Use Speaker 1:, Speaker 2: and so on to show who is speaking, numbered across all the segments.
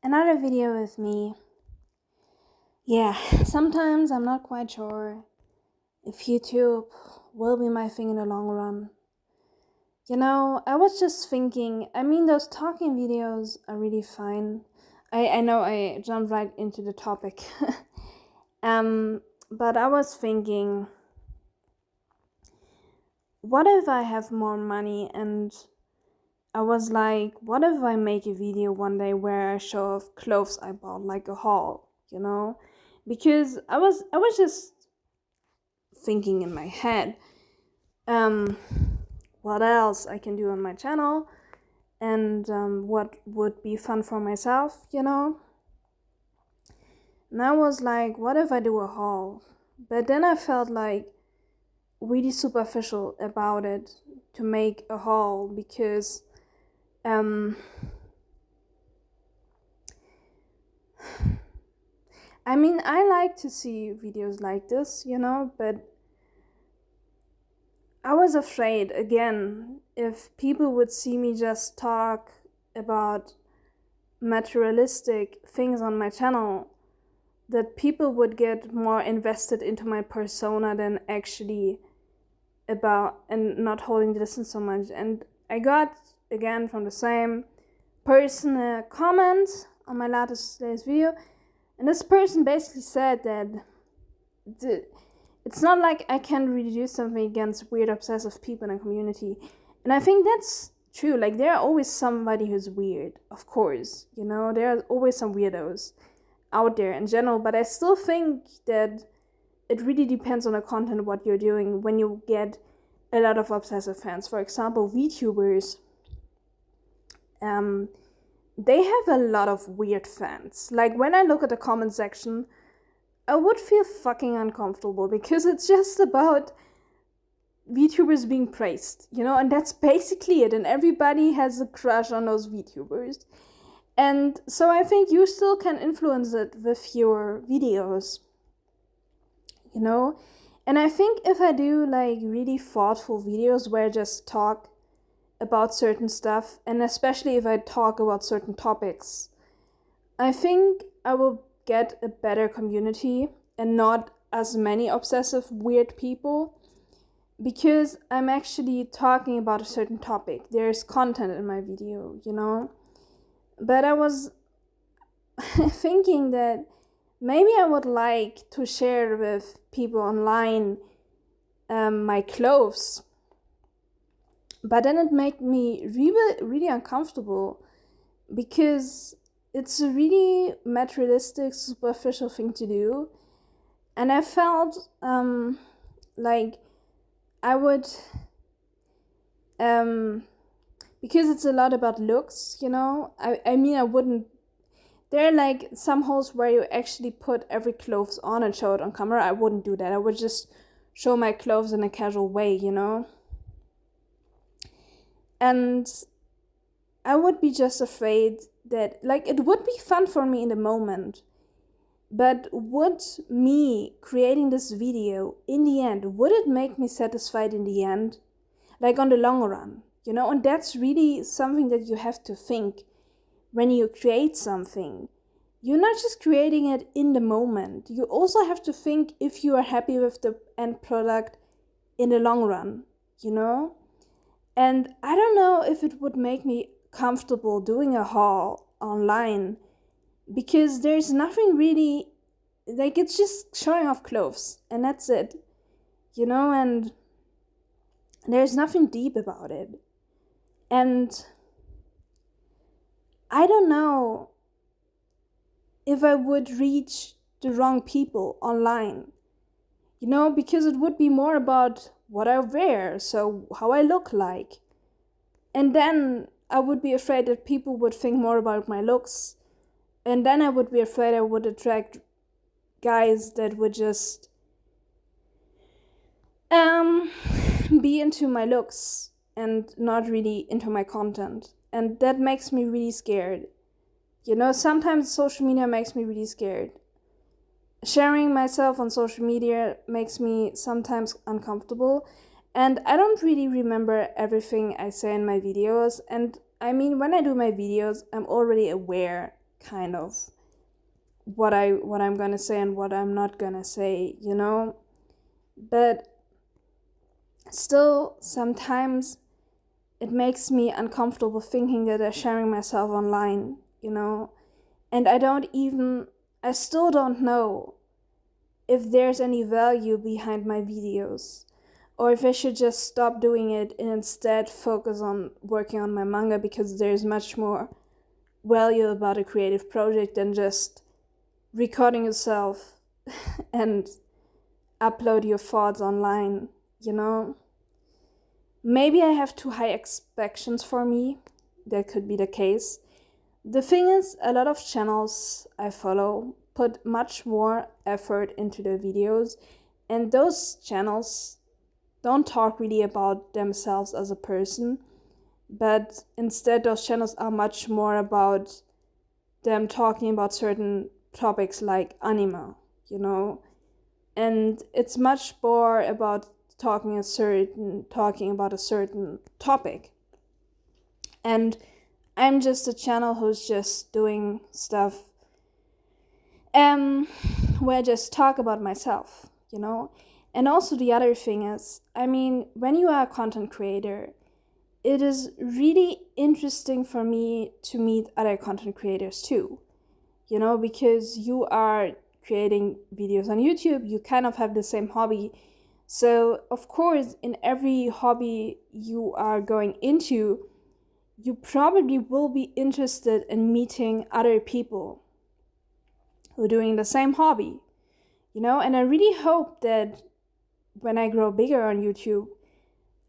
Speaker 1: another video with me. Yeah, sometimes I'm not quite sure if YouTube will be my thing in the long run. I was just thinking, those talking videos are really fine. I know I jumped right into the topic. But I was thinking, what if I have more money? And I was like, what if I make a video one day where I show off clothes I bought, like a haul, Because I was just thinking in my head, what else I can do on my channel, and what would be fun for myself, And I was like, what if I do a haul? But then I felt like really superficial about it to make a haul because I like to see videos like this, but I was afraid, again, if people would see me just talk about materialistic things on my channel, that people would get more invested into my persona than actually about, and not holding the distance so much. And I got, again, from the same person a comment on my latest video, and this person basically said that it's not like I can really do something against weird obsessive people in a community. And I think that's true. Like, there are always somebody who's weird, of course, there are always some weirdos out there in general, but I still think that it really depends on the content, what you're doing, when you get a lot of obsessive fans. For example, VTubers, they have a lot of weird fans. Like, when I look at the comment section, I would feel fucking uncomfortable because it's just about VTubers being praised, and that's basically it. And everybody has a crush on those VTubers. And so I think you still can influence it with your videos, And I think if I do like really thoughtful videos where I just talk about certain stuff, and especially if I talk about certain topics, I think I will get a better community and not as many obsessive weird people, because I'm actually talking about a certain topic. There's content in my video, But I was thinking that maybe I would like to share with people online my clothes, but then it made me really, really uncomfortable because it's a really materialistic, superficial thing to do. And I felt like I would, because it's a lot about looks, I wouldn't, there are like some hauls where you actually put every clothes on and show it on camera. I wouldn't do that. I would just show my clothes in a casual way, And I would be just afraid that, like, it would be fun for me in the moment, but would me creating this video, in the end, would it make me satisfied in the end? Like, on the long run, And that's really something that you have to think when you create something. You're not just creating it in the moment. You also have to think if you are happy with the end product in the long run, And I don't know if it would make me comfortable doing a haul online, because there's nothing really, like, it's just showing off clothes and that's it, And there's nothing deep about it. And I don't know if I would reach the wrong people online, because it would be more about what I wear, so how I look like. And then I would be afraid that people would think more about my looks. And then I would be afraid I would attract guys that would just be into my looks and not really into my content. And that makes me really scared. Sometimes social media makes me really scared. Sharing myself on social media makes me sometimes uncomfortable, and I don't really remember everything I say in my videos. And when I do my videos, I'm already aware kind of what I'm gonna say and what I'm not gonna say, you know? But still, sometimes it makes me uncomfortable thinking that I'm sharing myself online, you know? And I still don't know if there's any value behind my videos, or if I should just stop doing it and instead focus on working on my manga, because there's much more value about a creative project than just recording yourself and upload your thoughts online, you know? Maybe I have too high expectations for me. That could be the case. The thing is, a lot of channels I follow put much more effort into their videos, and those channels don't talk really about themselves as a person, but instead those channels are much more about them talking about certain topics like anime, you know? And it's much more about talking about a certain topic. And I'm just a channel who's just doing stuff where I just talk about myself, you know? And also the other thing is, I mean, when you are a content creator, it is really interesting for me to meet other content creators too, you know, because you are creating videos on YouTube, you kind of have the same hobby. So, of course, in every hobby you are going into, you probably will be interested in meeting other people who are doing the same hobby, you know? And I really hope that when I grow bigger on YouTube,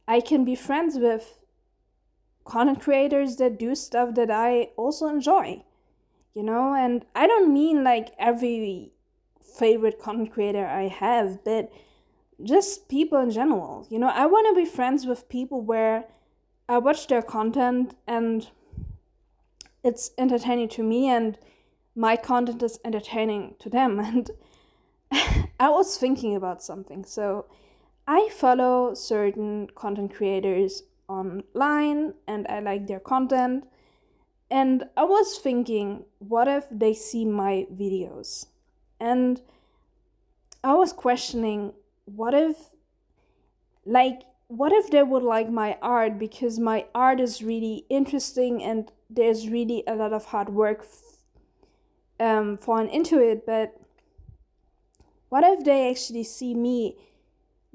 Speaker 1: I can be friends with content creators that do stuff that I also enjoy, you know? And I don't mean like every favorite content creator I have, but just people in general, you know? I want to be friends with people where I watch their content and it's entertaining to me and my content is entertaining to them. And I was thinking about something. So I follow certain content creators online and I like their content. And I was thinking, what if they see my videos? And I was questioning, what if they would like my art, because my art is really interesting and there's really a lot of hard work fallen into it, but what if they actually see me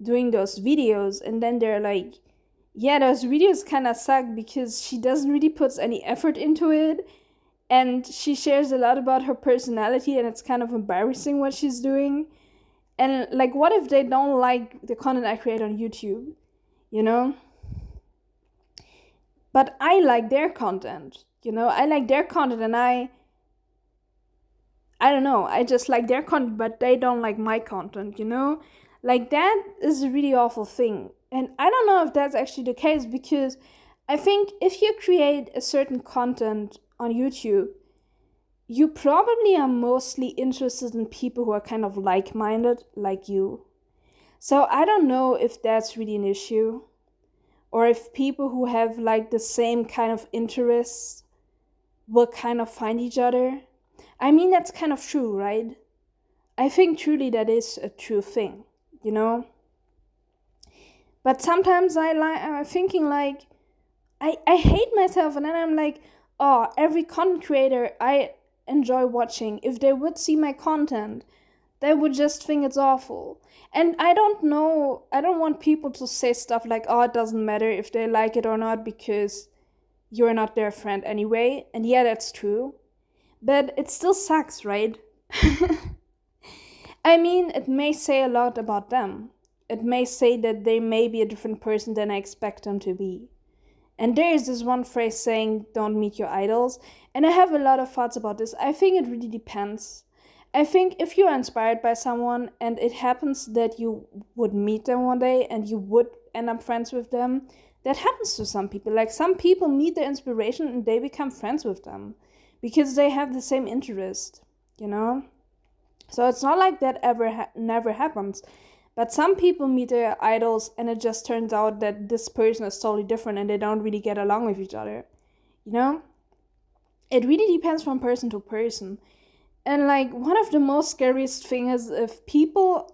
Speaker 1: doing those videos and then they're like, yeah, those videos kind of suck because she doesn't really put any effort into it and she shares a lot about her personality and it's kind of embarrassing what she's doing. And like, what if they don't like the content I create on YouTube, you know? But I like their content, you know? I like their content and I don't know, I just like their content, but they don't like my content, you know? Like, that is a really awful thing. And I don't know if that's actually the case, because I think if you create a certain content on YouTube, you probably are mostly interested in people who are kind of like-minded, like you. So I don't know if that's really an issue, or if people who have like the same kind of interests will kind of find each other. I mean, that's kind of true, right? I think truly that is a true thing, you know? But sometimes I'm thinking like, I hate myself, and then I'm like, oh, every content creator I enjoy watching, if they would see my content, they would just think it's awful. And I don't know, I don't want people to say stuff like, oh, it doesn't matter if they like it or not because you're not their friend anyway. And yeah, that's true. But it still sucks, right? I mean, it may say a lot about them. It may say that they may be a different person than I expect them to be. And there is this one phrase saying, don't meet your idols. And I have a lot of thoughts about this. I think it really depends. I think if you're inspired by someone and it happens that you would meet them one day and you would end up friends with them, that happens to some people. Like, some people meet their inspiration and they become friends with them because they have the same interest, you know? So it's not like that never happens. But some people meet their idols and it just turns out that this person is totally different and they don't really get along with each other, you know? it really depends from person to person. And like one of the most scariest things is if people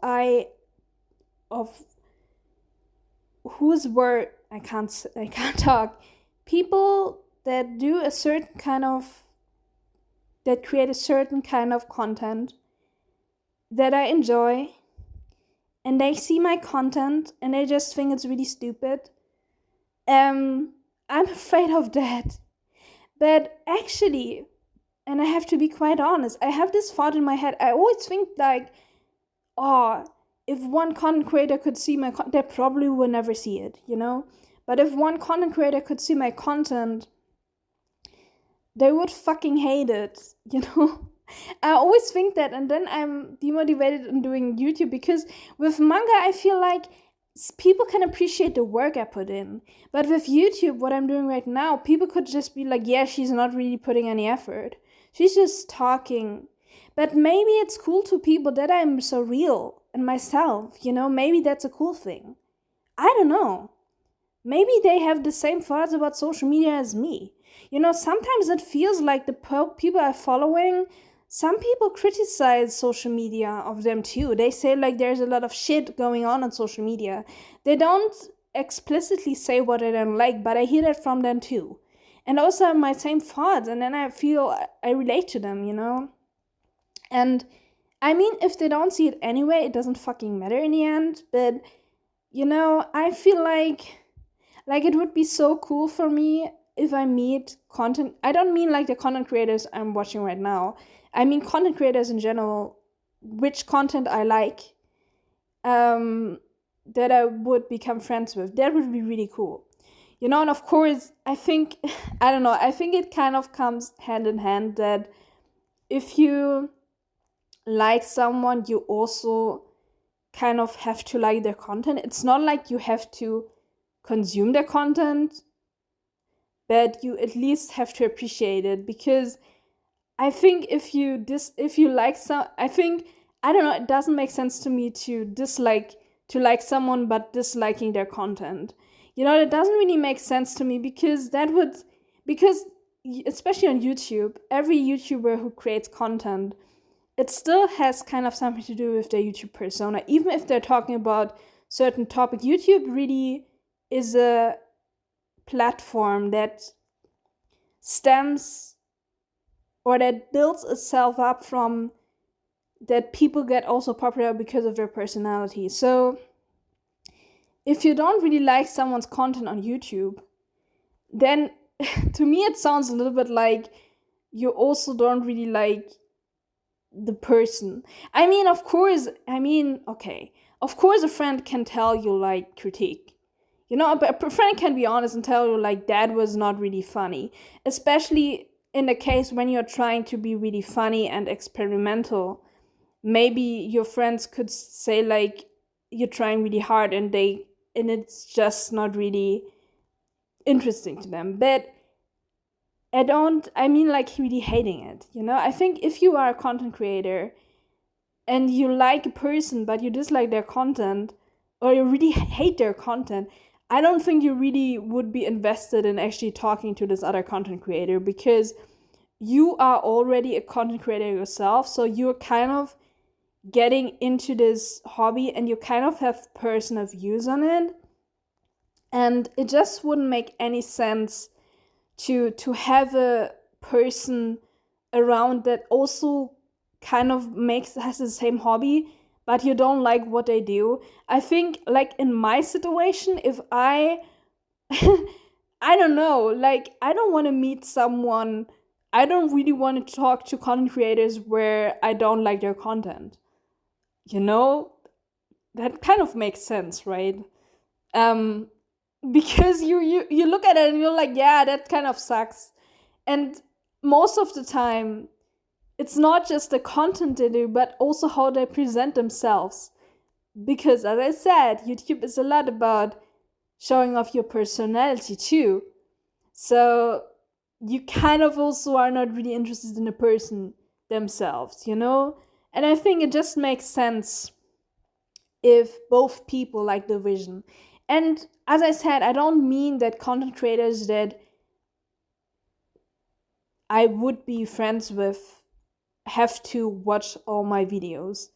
Speaker 1: of whose word I can't talk, people that do a certain kind of that create a certain kind of content that I enjoy, and they see my content and they just think it's really stupid. I'm afraid of that. But actually, and I have to be quite honest, I have this thought in my head. I always think like, oh, if one content creator could see my content, they probably would never see it, you know? But if one content creator could see my content, they would fucking hate it, you know? I always think that, and then I'm demotivated in doing YouTube because with manga, I feel like people can appreciate the work I put in. But with YouTube, what I'm doing right now, people could just be like, yeah, she's not really putting any effort. She's just talking. But maybe it's cool to people that I'm so real and myself, you know? Maybe that's a cool thing. I don't know. Maybe they have the same thoughts about social media as me. You know, sometimes it feels like the people I'm following, some people criticize social media of them too. They say like there's a lot of shit going on social media. They don't explicitly say what I don't like, but I hear that from them too. And also have my same thoughts, and then I feel I relate to them, you know? And I mean, if they don't see it anyway, it doesn't fucking matter in the end. But, you know, I feel like it would be so cool for me if I meet content. I don't mean like the content creators I'm watching right now. I mean content creators in general, which content I like, that I would become friends with. That would be really cool. You know, and of course, I think, I don't know, I think it kind of comes hand in hand that if you like someone, you also kind of have to like their content. It's not like you have to consume their content, but you at least have to appreciate it, because I think if you like some, I think, I don't know, it doesn't make sense to me to like someone but disliking their content. You know, it doesn't really make sense to me, because because especially on YouTube, every YouTuber who creates content, it still has kind of something to do with their YouTube persona. Even if they're talking about certain topic, YouTube really is a platform that stems or that builds itself up from that people get also popular because of their personality. So if you don't really like someone's content on YouTube, then to me it sounds a little bit like you also don't really like the person. I mean, of course, okay. Of course a friend can tell you like critique. You know, but a friend can be honest and tell you like that was not really funny. Especially in the case when you're trying to be really funny and experimental. Maybe your friends could say like you're trying really hard and it's just not really interesting to them. But I mean like really hating it, you know? I think if you are a content creator and you like a person but you dislike their content or you really hate their content, I don't think you really would be invested in actually talking to this other content creator, because you are already a content creator yourself. So you're kind of getting into this hobby and you kind of have personal views on it. And it just wouldn't make any sense to have a person around that also kind of has the same hobby, but you don't like what they do. I think like in my situation, if I I don't know, like I don't want to meet someone, I don't really want to talk to content creators where I don't like their content. You know, that kind of makes sense, right? Um because you look at it and you're like, yeah, that kind of sucks. And most of the time it's not just the content they do, but also how they present themselves. Because as I said, YouTube is a lot about showing off your personality too. So you kind of also are not really interested in the person themselves, you know? And I think it just makes sense if both people like the vision. And as I said, I don't mean that content creators that I would be friends with have to watch all my videos.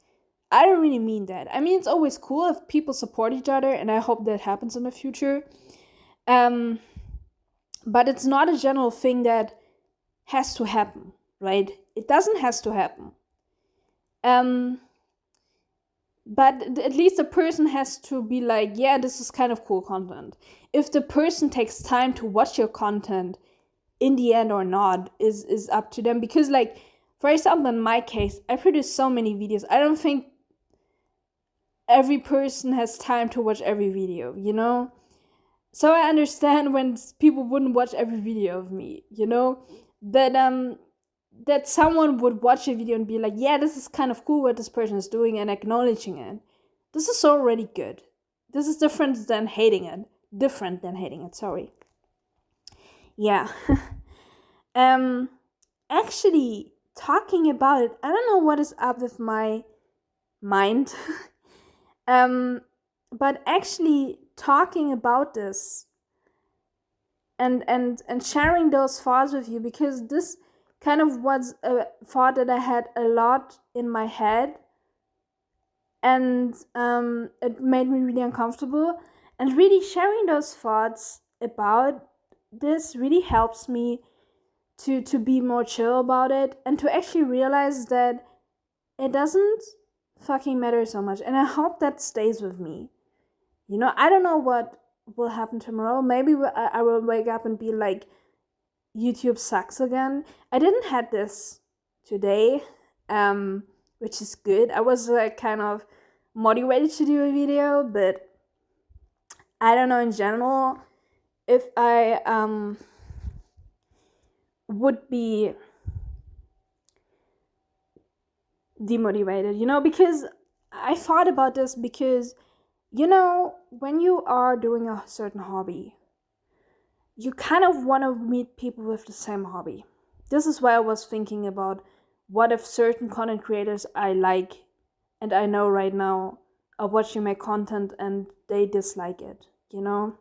Speaker 1: I don't really mean that. I mean, it's always cool if people support each other, and I hope that happens in the future. Um, but it's not a general thing that has to happen, right? It doesn't has to happen. Um, but at least the person has to be like, yeah, this is kind of cool content. If the person takes time to watch your content in the end or not is up to them. Because, like, for example, in my case, I produce so many videos. I don't think every person has time to watch every video, you know? So I understand when people wouldn't watch every video of me, you know? That someone would watch a video and be like, yeah, this is kind of cool what this person is doing, and acknowledging it. This is already good. This is different than hating it. Different than hating it, sorry. Yeah. um Actually, talking about it, I don't know what is up with my mind. um but actually talking about this and sharing those thoughts with you, because this kind of was a thought that I had a lot in my head, and it made me really uncomfortable. And really sharing those thoughts about this really helps me to be more chill about it, and to actually realize that it doesn't fucking matter so much. And I hope that stays with me. You know, I don't know what will happen tomorrow. Maybe I will wake up and be like, YouTube sucks again. I didn't had this today, which is good. I was like kind of motivated to do a video, but I don't know in general if I would be demotivated, you know, because I thought about this. Because, you know, when you are doing a certain hobby, you kind of want to meet people with the same hobby. This is why I was thinking about what if certain content creators I like and I know right now are watching my content and they dislike it, you know?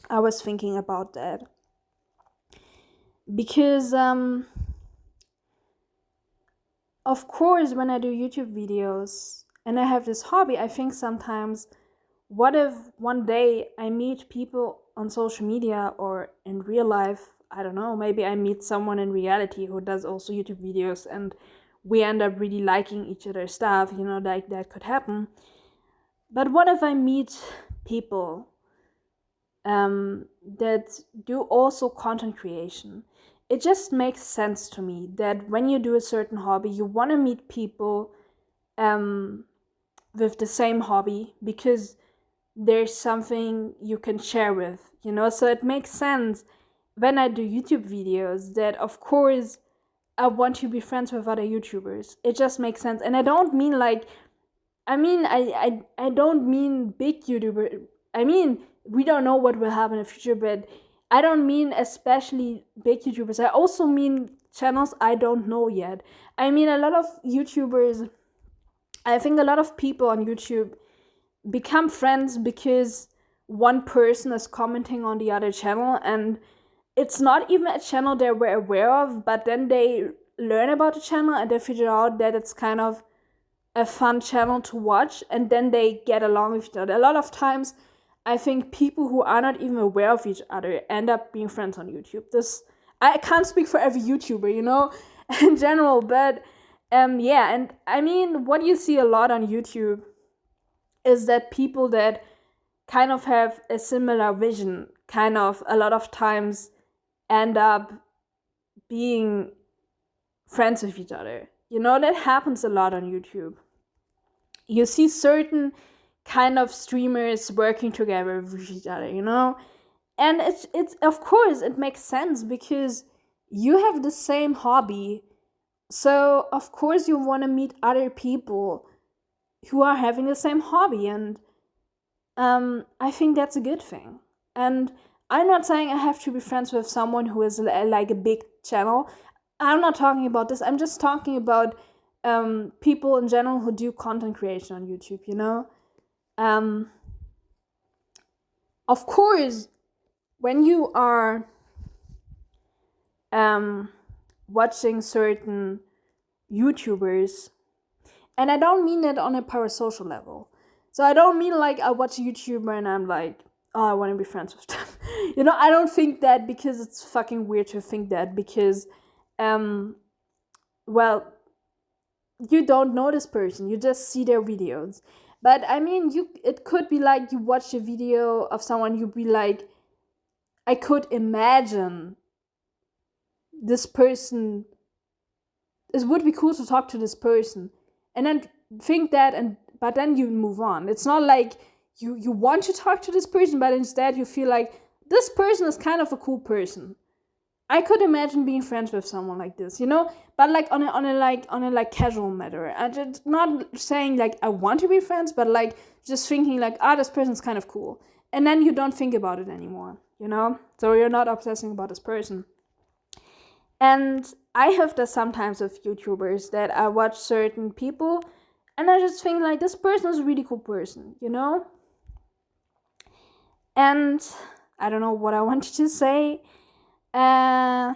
Speaker 1: I was thinking about that. Because of course, when I do YouTube videos and I have this hobby, I think sometimes, what if one day I meet people on social media or in real life? I don't know, maybe I meet someone in reality who does also YouTube videos, and we end up really liking each other's stuff, you know, like that could happen. But what if I meet people that do also content creation? It just makes sense to me that when you do a certain hobby, you want to meet people with the same hobby, because there's something you can share with, you know? So it makes sense when I do YouTube videos that, of course, I want to be friends with other YouTubers. It just makes sense. And I don't mean like, I don't mean big YouTuber. I mean, we don't know what will happen in the future, but I don't mean especially big YouTubers. I also mean channels I don't know yet. I mean, a lot of YouTubers, I think a lot of people on YouTube become friends because one person is commenting on the other channel, and it's not even a channel they were aware of, but then they learn about the channel and they figure out that it's kind of a fun channel to watch, and then they get along with each other. A lot of times I think people who are not even aware of each other end up being friends on YouTube. This, I can't speak for every YouTuber, you know, in general, but yeah. And I mean, what you see a lot on YouTube is that people that kind of have a similar vision kind of a lot of times end up being friends with each other. You know, that happens a lot on YouTube. You see certain kind of streamers working together with each other, you know? And it's of course it makes sense because you have the same hobby. So of course you want to meet other people who are having the same hobby, and I think that's a good thing. And I'm not saying I have to be friends with someone who is like a big channel. I'm not talking about this. I'm just talking about people in general who do content creation on YouTube, you know? Of course, when you are watching certain YouTubers. And I don't mean that on a parasocial level. So I don't mean like I watch a YouTuber and I'm like, oh, I want to be friends with them. I don't think that, because it's fucking weird to think that, because, well, you don't know this person, you just see their videos. But I mean, it could be like you watch a video of someone, you'd be like, I could imagine this person, it would be cool to talk to this person, and then think that, and but then you move on. It's not like you want to talk to this person, but instead you feel like this person is kind of a cool person. I could imagine being friends with someone like this, but like on a casual matter. I'm just not saying like I want to be friends, but like just thinking like, this person's kind of cool, and then you don't think about it anymore, so you're not obsessing about this person. And I have this sometimes with YouTubers, that I watch certain people and I just think like, this person is a really cool person, And I don't know what I wanted to say. Yeah,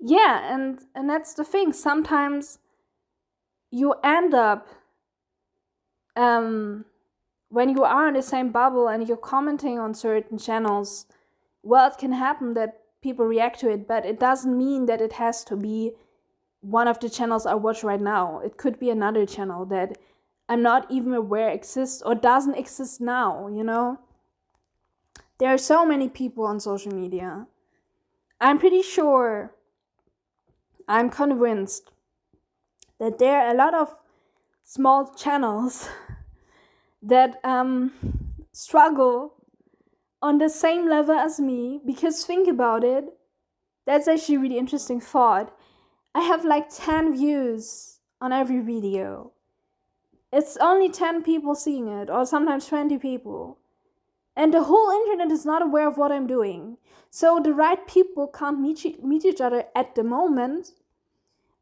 Speaker 1: and that's the thing. Sometimes you end up, when you are in the same bubble and you're commenting on certain channels, well, it can happen that people react to it, but it doesn't mean that it has to be one of the channels I watch right now. It could be another channel that I'm not even aware exists or doesn't exist now, There are so many people on social media. I'm pretty sure, I'm convinced that there are a lot of small channels that struggle on the same level as me, because think about it, that's actually a really interesting thought. I have like 10 views on every video. It's only 10 people seeing it, or sometimes 20 people. And the whole internet is not aware of what I'm doing. So the right people can't meet each other at the moment,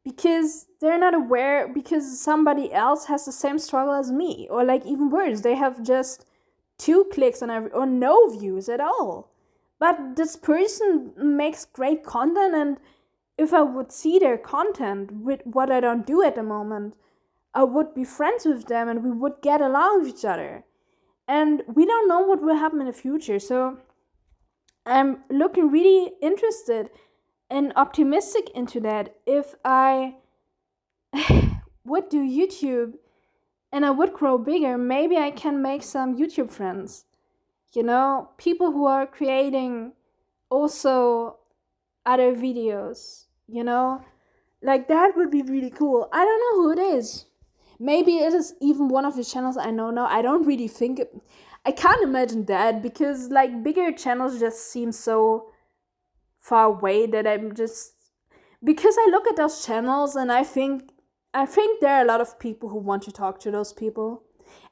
Speaker 1: because they're not aware, because somebody else has the same struggle as me. Or like even worse, they have just 2 clicks on every, or no views at all. But this person makes great content, and if I would see their content with what I don't do at the moment, I would be friends with them and we would get along with each other. And we don't know what will happen in the future. So I'm looking really interested and optimistic into that. If I would do YouTube and I would grow bigger, maybe I can make some YouTube friends. People who are creating also other videos, like that would be really cool. I don't know who it is. Maybe it is even one of the channels I know now. I don't really think I can't imagine that, because like bigger channels just seem so far away that I'm just, because I look at those channels and I think there are a lot of people who want to talk to those people.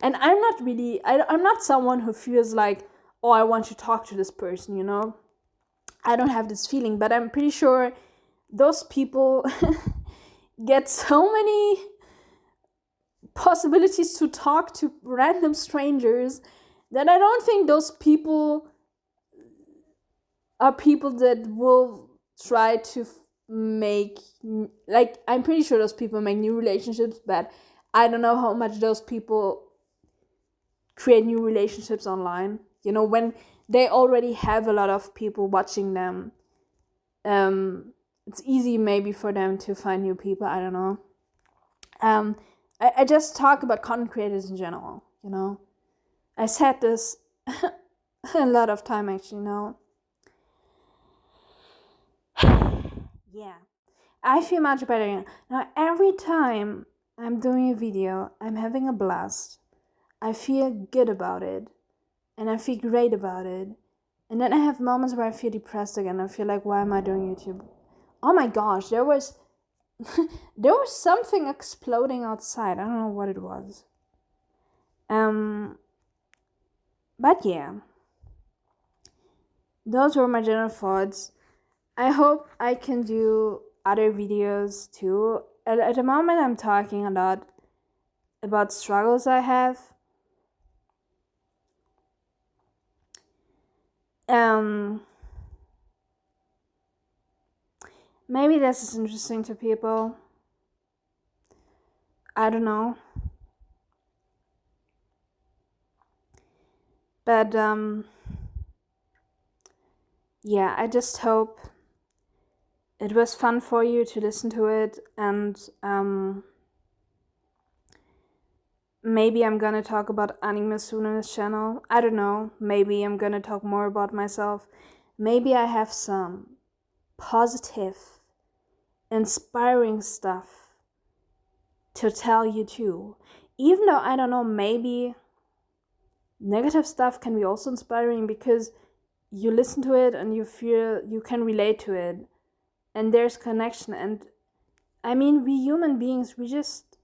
Speaker 1: And I'm not really, I'm not someone who feels like, oh, I want to talk to this person, I don't have this feeling, but I'm pretty sure those people get so many possibilities to talk to random strangers that I don't think those people are people that will try to make, like, I'm pretty sure those people make new relationships, but I don't know how much those people create new relationships online, when they already have a lot of people watching them. It's easy maybe for them to find new people. I don't know. I just talk about content creators in general, I said this a lot of time actually now. Yeah, I feel much better now. Every time I'm doing a video, I'm having a blast. I feel good about it, and I feel great about it. And then I have moments where I feel depressed again. I feel like, why am I doing YouTube? Oh my gosh, there was something exploding outside. I don't know what it was. But yeah, those were my general thoughts. I hope I can do other videos too. At the moment, I'm talking a lot about struggles I have. Maybe this is interesting to people. I don't know. But yeah, I just hope it was fun for you to listen to it, and maybe I'm gonna talk about anime soon on this channel. I don't know. Maybe I'm gonna talk more about myself. Maybe I have some positive, inspiring stuff to tell you too. Even though I don't know, maybe negative stuff can be also inspiring because you listen to it and you feel you can relate to it, and there's connection. And I mean, we human beings, we just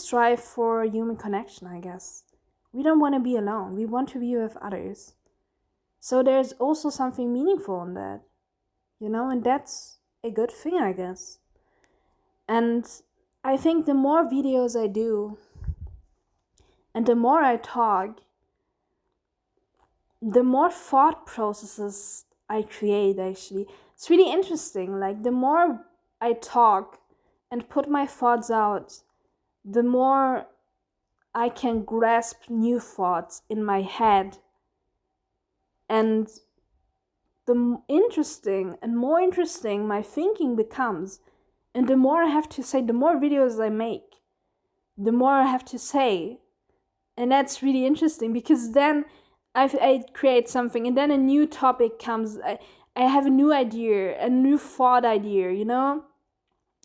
Speaker 1: strive for human connection, I guess. We don't want to be alone. We want to be with others. So there's also something meaningful in that, and that's a good thing, I guess. And I think the more videos I do and the more I talk, the more thought processes I create, actually. It's really interesting. Like, the more I talk and put my thoughts out, the more I can grasp new thoughts in my head. And the interesting and more interesting my thinking becomes. And the more I have to say, the more videos I make, the more I have to say. And that's really interesting because then I create something and then a new topic comes. I have a new idea, a new thought idea,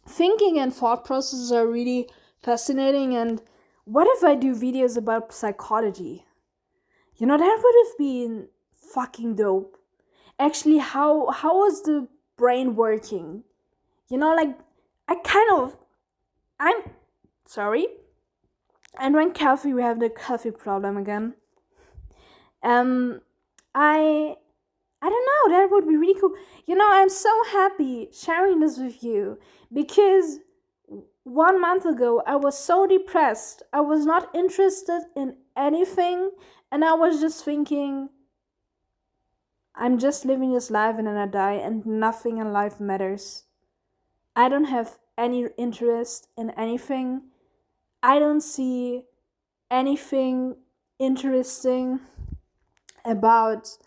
Speaker 1: Thinking and thought processes are really fascinating. And what if I do videos about psychology? That would have been fucking dope. Actually, how is the brain working? Like, I'm sorry. I drank coffee. We have the coffee problem again. I don't know. That would be really cool. I'm so happy sharing this with you because 1 month ago I was so depressed. I was not interested in anything, and I was just thinking, I'm just living this life and then I die, and nothing in life matters. I don't have any interest in anything. I don't see anything interesting about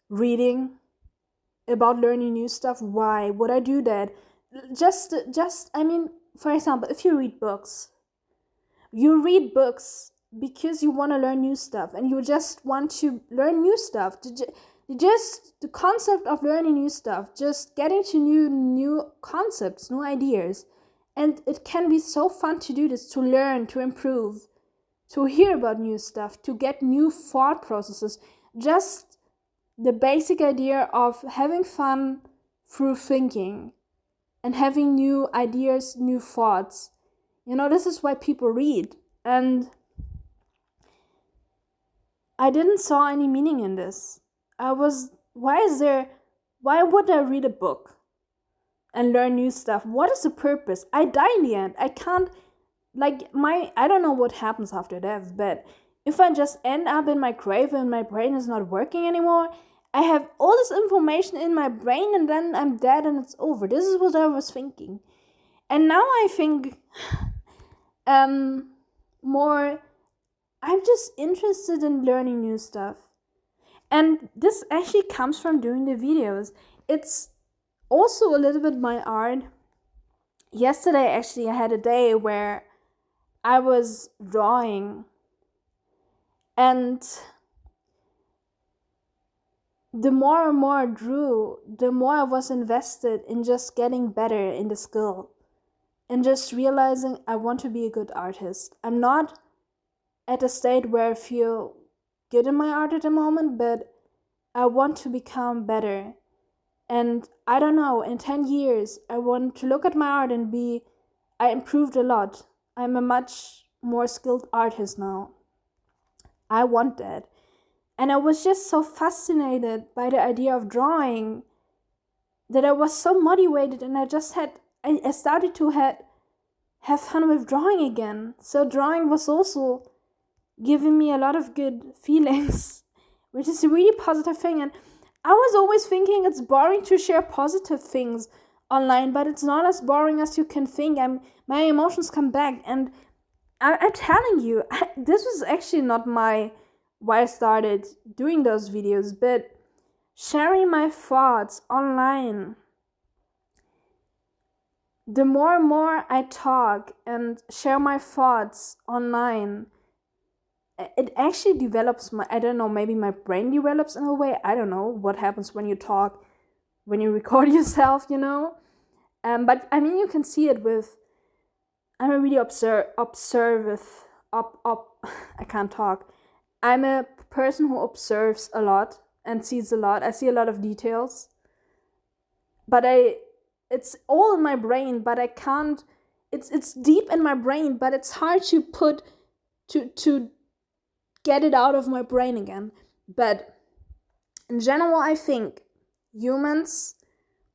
Speaker 1: reading, about learning new stuff. Why would I do that? I mean, for example, if you read books because you want to learn new stuff and you just want to learn new stuff. Just the concept of learning new stuff, just getting to new concepts, new ideas. And it can be so fun to do this, to learn, to improve, to hear about new stuff, to get new thought processes. Just the basic idea of having fun through thinking and having new ideas, new thoughts. This is why people read. And I didn't saw any meaning in this. Why would I read a book and learn new stuff? What is the purpose? I die in the end. I can't, I don't know what happens after death, but if I just end up in my grave and my brain is not working anymore, I have all this information in my brain and then I'm dead and it's over. This is what I was thinking. And now I think more, I'm just interested in learning new stuff. And this actually comes from doing the videos. It's also a little bit my art. Yesterday, actually, I had a day where I was drawing. And the more and more I drew, the more I was invested in just getting better in the skill. And just realizing I want to be a good artist. I'm not at a state where I feel good in my art at the moment, but I want to become better. And I don't know, in 10 years, I want to look at my art and I improved a lot. I'm a much more skilled artist now. I want that. And I was just so fascinated by the idea of drawing that I was so motivated, and I started to have fun with drawing again. So drawing was also giving me a lot of good feelings, which is a really positive thing. And I was always thinking it's boring to share positive things online, but it's not as boring as you can think. My emotions come back, and I'm telling you, this was actually not my why I started doing those videos, but sharing my thoughts online. The more and more I talk and share my thoughts online, it actually develops I don't know, maybe my brain develops in a way. I don't know what happens when you talk, when you record yourself, you know. But I mean, you can see it with. I'm a really I can't talk. I'm a person who observes a lot and sees a lot. I see a lot of details, but it's all in my brain, but I can't. It's deep in my brain, but it's hard to put to get it out of my brain again. But in general, I think humans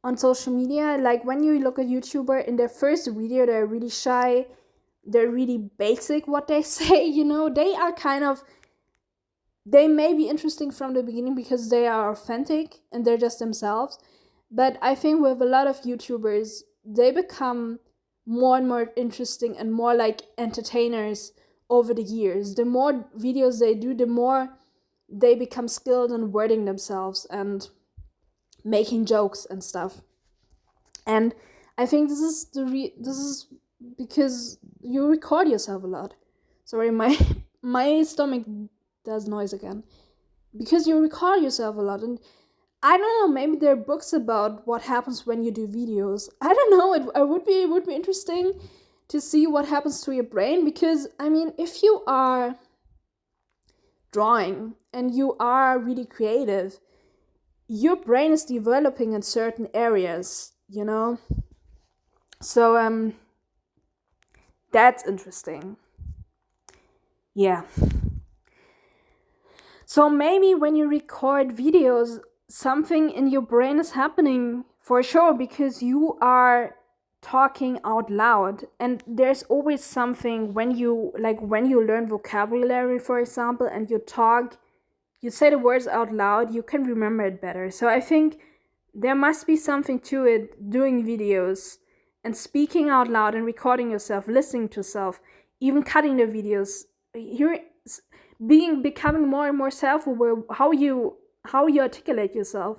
Speaker 1: on social media, like when you look at YouTuber in their first video, they're really shy, they're really basic what they say, you know. They may be interesting from the beginning because they are authentic and they're just themselves. But I think with a lot of YouTubers, they become more and more interesting and more like entertainers over the years. The more videos they do, the more they become skilled in wording themselves and making jokes and stuff. And I think this is because you record yourself a lot. Sorry, my stomach does noise again. Because you record yourself a lot, and I don't know, maybe there are books about what happens when you do videos. I don't know, it would be interesting to see what happens to your brain, because I mean, if you are drawing and you are really creative, your brain is developing in certain areas, you know. So that's interesting. Yeah. So maybe when you record videos, something in your brain is happening for sure, because you are talking out loud. And there's always something when you learn vocabulary, for example, and you say the words out loud, you can remember it better. So I think there must be something to it, doing videos and speaking out loud and recording yourself, listening to yourself, even cutting the videos, becoming more and more self-aware how you articulate yourself.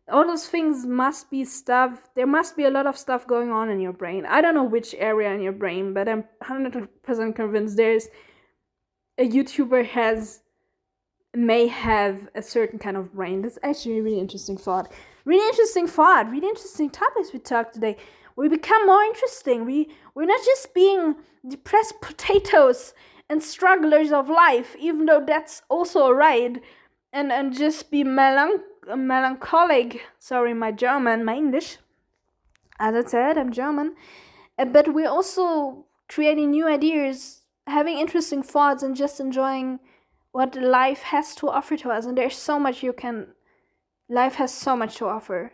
Speaker 1: All those things must be stuff. There must be a lot of stuff going on in your brain. I don't know which area in your brain, but I'm 100% convinced there's a YouTuber may have a certain kind of brain. That's actually a really interesting thought. Really interesting topics we talked today. We become more interesting. We're not just being depressed potatoes and strugglers of life, even though that's also right, and just be melancholic. Sorry, my English. As I said, I'm German. But we're also creating new ideas, having interesting thoughts, and just enjoying what life has to offer to us. And there's so much life has so much to offer.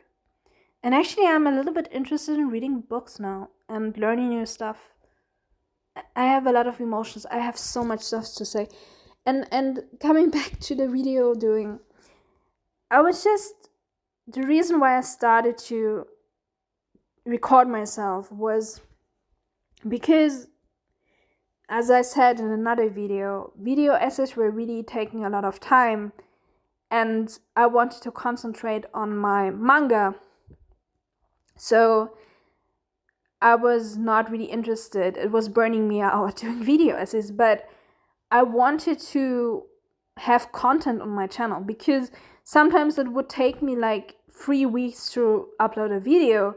Speaker 1: And actually, I'm a little bit interested in reading books now and learning new stuff. I have a lot of emotions. I have so much stuff to say. And coming back to the video doing, the reason why I started to record myself was because, as I said in another video essays were really taking a lot of time, and I wanted to concentrate on my manga. So I was not really interested. It was burning me out doing video essays, but I wanted to have content on my channel, because sometimes it would take me like 3 weeks to upload a video,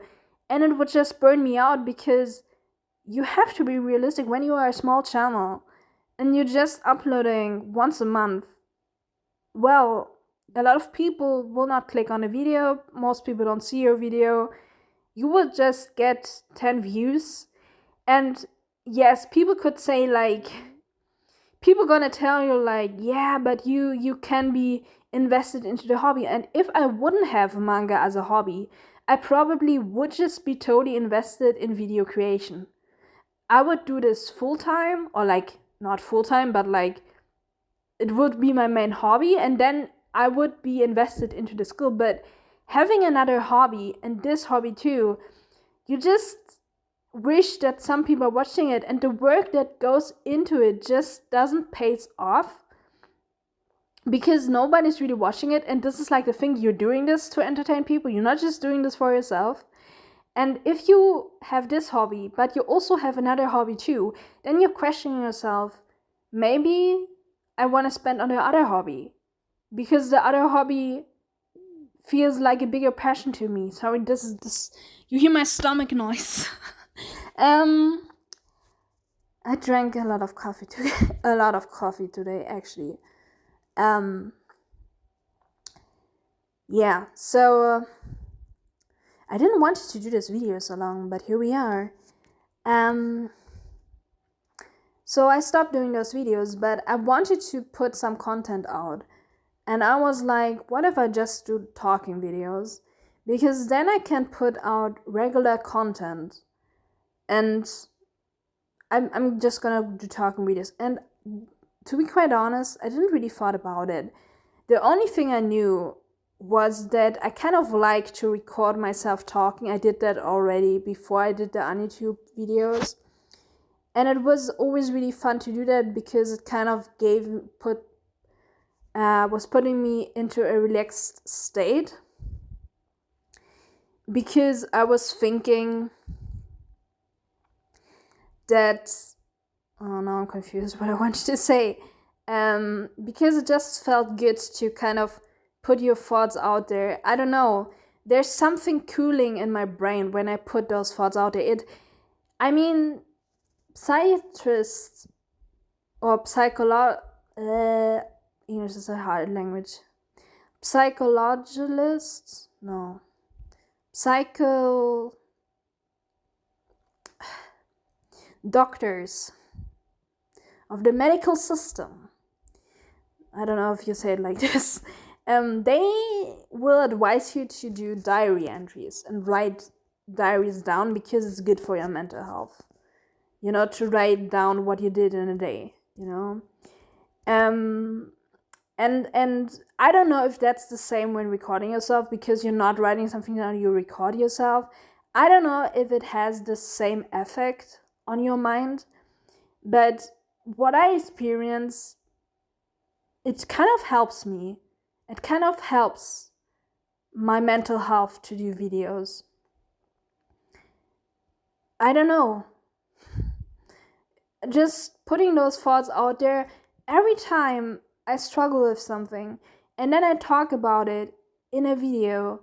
Speaker 1: and it would just burn me out, because you have to be realistic when you are a small channel and you're just uploading once a month. Well, a lot of people will not click on a video. Most people don't see your video. You will just get 10 views. And yes, people could say like, people gonna tell you like, yeah, but you can be invested into the hobby. And if I wouldn't have manga as a hobby, I probably would just be totally invested in video creation. I would do this full-time, or like not full-time, but like it would be my main hobby, and then I would be invested into the school. But having another hobby, and this hobby too, you just wish that some people are watching it, and the work that goes into it just doesn't pay off because nobody's really watching it. And this is like the thing, you're doing this to entertain people, you're not just doing this for yourself. And if you have this hobby but you also have another hobby too, then you're questioning yourself, maybe I want to spend on the other hobby because the other hobby feels like a bigger passion to me. Sorry, this you hear my stomach noise. I drank a lot of coffee today actually. Yeah, so I didn't want to do this video so long, but here we are. So I stopped doing those videos, but I wanted to put some content out. And I was like, what if I just do talking videos? Because then I can put out regular content. And I'm just gonna do talking videos. And to be quite honest, I didn't really thought about it. The only thing I knew was that I kind of like to record myself talking. I did that already before I did the on YouTube videos. And it was always really fun to do that because it kind of was putting me into a relaxed state. Because I was thinking that, oh, now I'm confused what I wanted to say. Because it just felt good to kind of put your thoughts out there. I don't know. There's something cooling in my brain when I put those thoughts out there. Psychiatrists or English is a hard language. Psychologists? No. Doctors of the medical system. I don't know if you say it like this. They will advise you to do diary entries and write diaries down because it's good for your mental health. You know, to write down what you did in a day, you know. And I don't know if that's the same when recording yourself, because you're not writing something down, you record yourself. I don't know if it has the same effect on your mind, but what I experience, it kind of helps me. It kind of helps my mental health to do videos. I don't know. Just putting those thoughts out there, every time I struggle with something and then I talk about it in a video,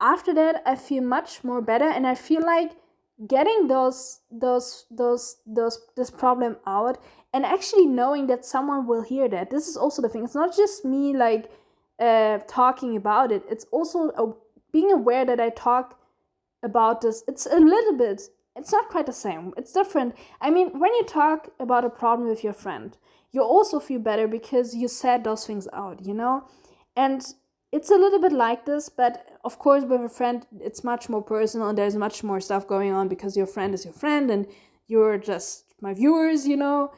Speaker 1: after that I feel much more better, and I feel like getting this problem out and actually knowing that someone will hear that. This is also the thing. It's not just me like talking about it. It's also being aware that I talk about this. It's not quite the same. It's different. I mean, when you talk about a problem with your friend, you also feel better because you said those things out, you know? And it's a little bit like this, but of course with a friend, it's much more personal and there's much more stuff going on because your friend is your friend and you're just my viewers, you know?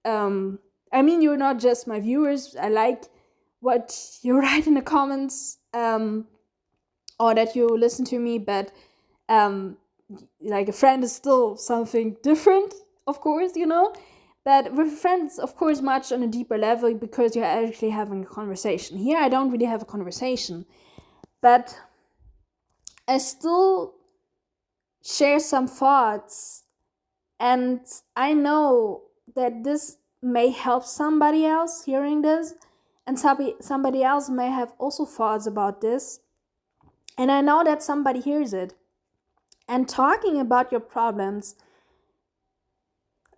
Speaker 1: You're not just my viewers. I like what you write in the comments, or that you listen to me, but like a friend is still something different, of course, you know. But with friends, of course, much on a deeper level because you're actually having a conversation. Here I don't really have a conversation, but I still share some thoughts, and I know that this may help somebody else hearing this, and somebody else may have also thoughts about this, and I know that somebody hears it. And talking about your problems,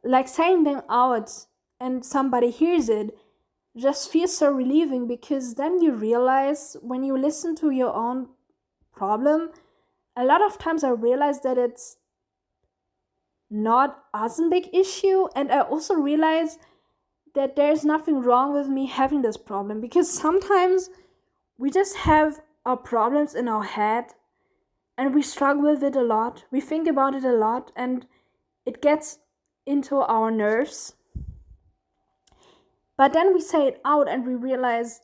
Speaker 1: like saying them out and somebody hears it, just feels so relieving, because then you realize when you listen to your own problem, a lot of times I realize that it's not as a big issue, and I also realize that there's nothing wrong with me having this problem, because sometimes we just have our problems in our head and we struggle with it a lot. We think about it a lot and it gets into our nerves. But then we say it out and we realize,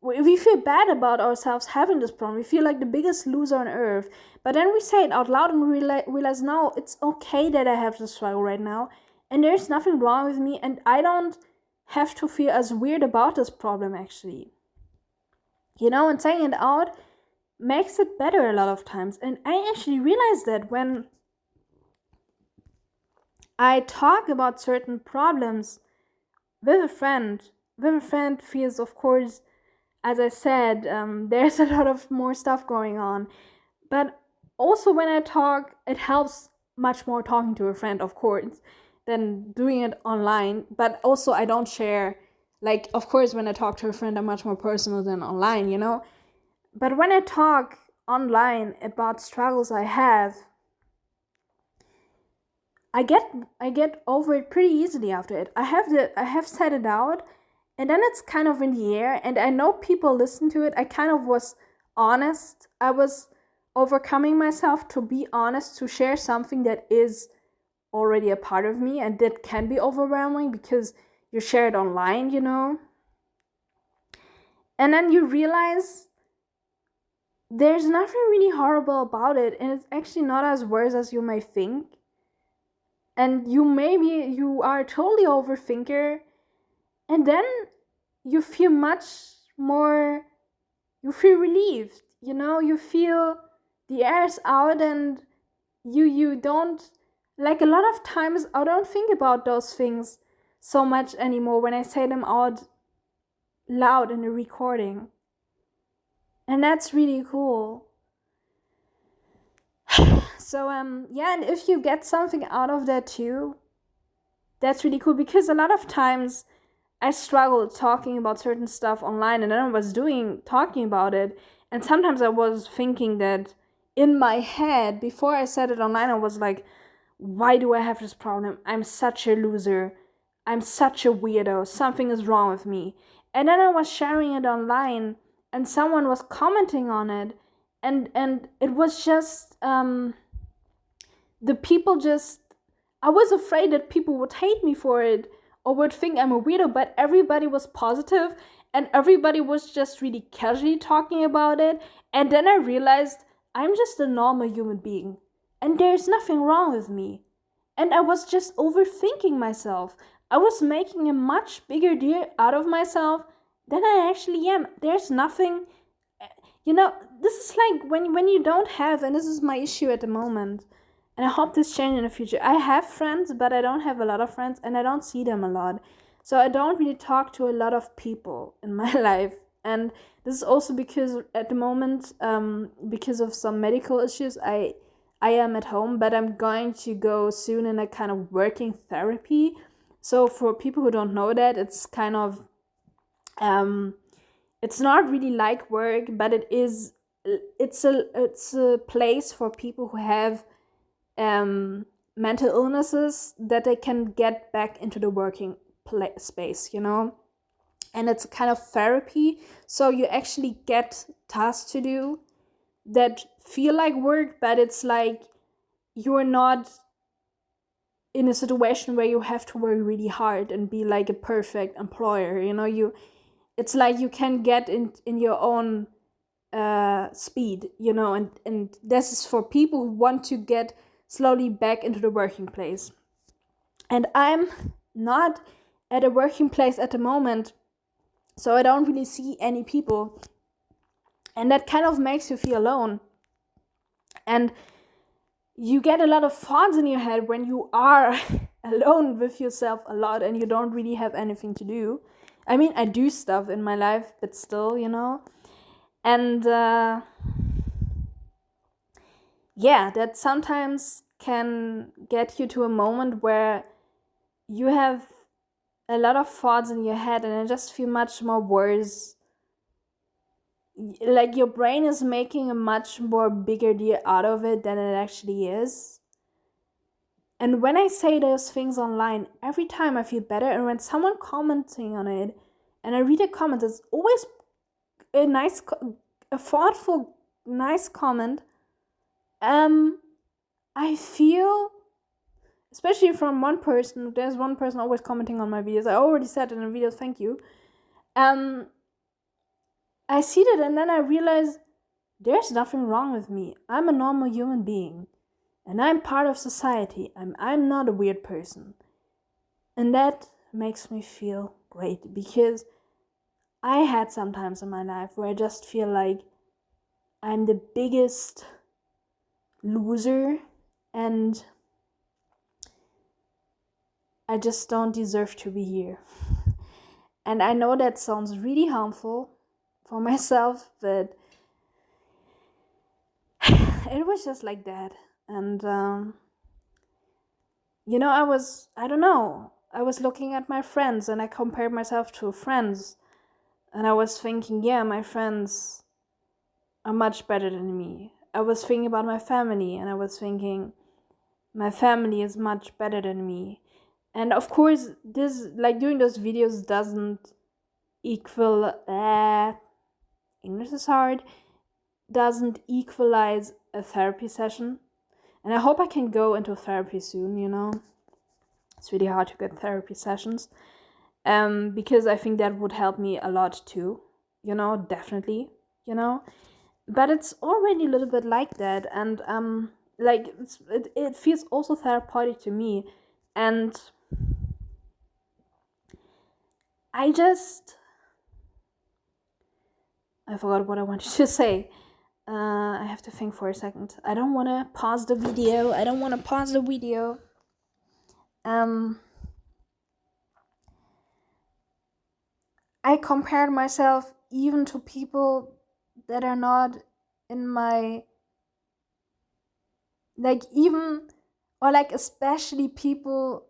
Speaker 1: we feel bad about ourselves having this problem. We feel like the biggest loser on earth. But then we say it out loud and we realize, no, it's okay that I have this struggle right now. And there's nothing wrong with me. And I don't have to feel as weird about this problem, actually. And saying it out makes it better a lot of times. And I actually realized that when I talk about certain problems with a friend feels, of course, as I said, there's a lot of more stuff going on. But also when I talk, it helps much more talking to a friend, of course, than doing it online. But also I don't share, like, of course, when I talk to a friend, I'm much more personal than online, But when I talk online about struggles I have, I get over it pretty easily after it. I have said it out, and then it's kind of in the air, and I know people listen to it. I kind of was honest. I was overcoming myself to be honest, to share something that is already a part of me, and that can be overwhelming because you share it online, And then you realize there's nothing really horrible about it, and it's actually not as worse as you may think. And you are a totally overthinker, and then you feel you feel relieved, you feel the air's out, and you don't, like, a lot of times I don't think about those things so much anymore when I say them out loud in a recording. And that's really cool. So yeah, and if you get something out of that too, that's really cool, because a lot of times I struggled talking about certain stuff online, and then I was talking about it, and sometimes I was thinking that in my head, before I said it online, I was like, why do I have this problem? I'm such a loser. I'm such a weirdo. Something is wrong with me. And then I was sharing it online, and someone was commenting on it, and it was just the people just, I was afraid that people would hate me for it or would think I'm a weirdo, but everybody was positive and everybody was just really casually talking about it. And then I realized I'm just a normal human being and there's nothing wrong with me. And I was just overthinking myself. I was making a much bigger deal out of myself than I actually am. There's nothing, this is like when you don't have, and this is my issue at the moment, and I hope this changes in the future. I have friends, but I don't have a lot of friends, and I don't see them a lot. So I don't really talk to a lot of people in my life. And this is also because at the moment, because of some medical issues, I am at home, but I'm going to go soon in a kind of working therapy. So for people who don't know that, it's kind of, it's not really like work, but it's a place for people who have mental illnesses, that they can get back into the working space, and it's a kind of therapy. So you actually get tasks to do that feel like work, but it's like you're not in a situation where you have to work really hard and be like a perfect employer, it's like you can get in your own speed, and this is for people who want to get slowly back into the working place. And I'm not at a working place at the moment, so I don't really see any people, and that kind of makes you feel alone. And you get a lot of thoughts in your head when you are alone with yourself a lot and you don't really have anything to do. I mean, I do stuff in my life, but still, and yeah, that sometimes can get you to a moment where you have a lot of thoughts in your head and it just feel much more worse. Like your brain is making a much more bigger deal out of it than it actually is. And when I say those things online, every time I feel better. And when someone commenting on it and I read a comment, it's always a thoughtful, nice comment. I feel, especially from one person, there's one person always commenting on my videos. I already said in the videos, thank you. I see that and then I realize there's nothing wrong with me. I'm a normal human being and I'm part of society. I'm not a weird person. And that makes me feel great because I had some times in my life where I just feel like I'm the biggest loser and I just don't deserve to be here. And I know that sounds really harmful for myself, but it was just like that. And, I was looking at my friends and I compared myself to friends. And I was thinking, yeah, my friends are much better than me. I was thinking about my family and I was thinking, my family is much better than me. And of course, this, like, doing those videos doesn't equal, English is hard, doesn't equalize a therapy session. And I hope I can go into therapy soon, It's really hard to get therapy sessions. Because I think that would help me a lot too, definitely, But it's already a little bit like that, and like it feels also therapeutic to me, and I forgot what I wanted to say. I have to think for a second. I don't want to pause the video. I compared myself even to people that are not in my, like, even, or like especially people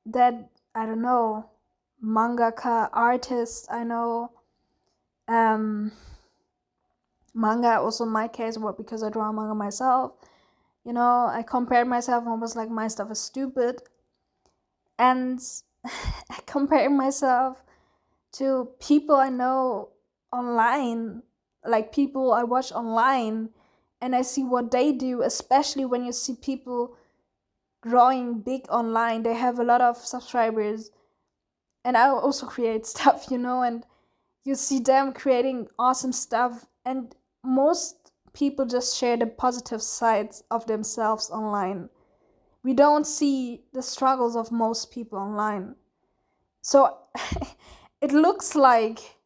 Speaker 1: that, I don't know, mangaka artists I know, manga also in my case, because I draw manga myself, I compared myself and was like, my stuff is stupid, and I compared myself to people I know online, like people I watch online, and I see what they do, especially when you see people growing big online. They have a lot of subscribers, and I also create stuff, and you see them creating awesome stuff, and most people just share the positive sides of themselves online. We don't see the struggles of most people online. So it looks like,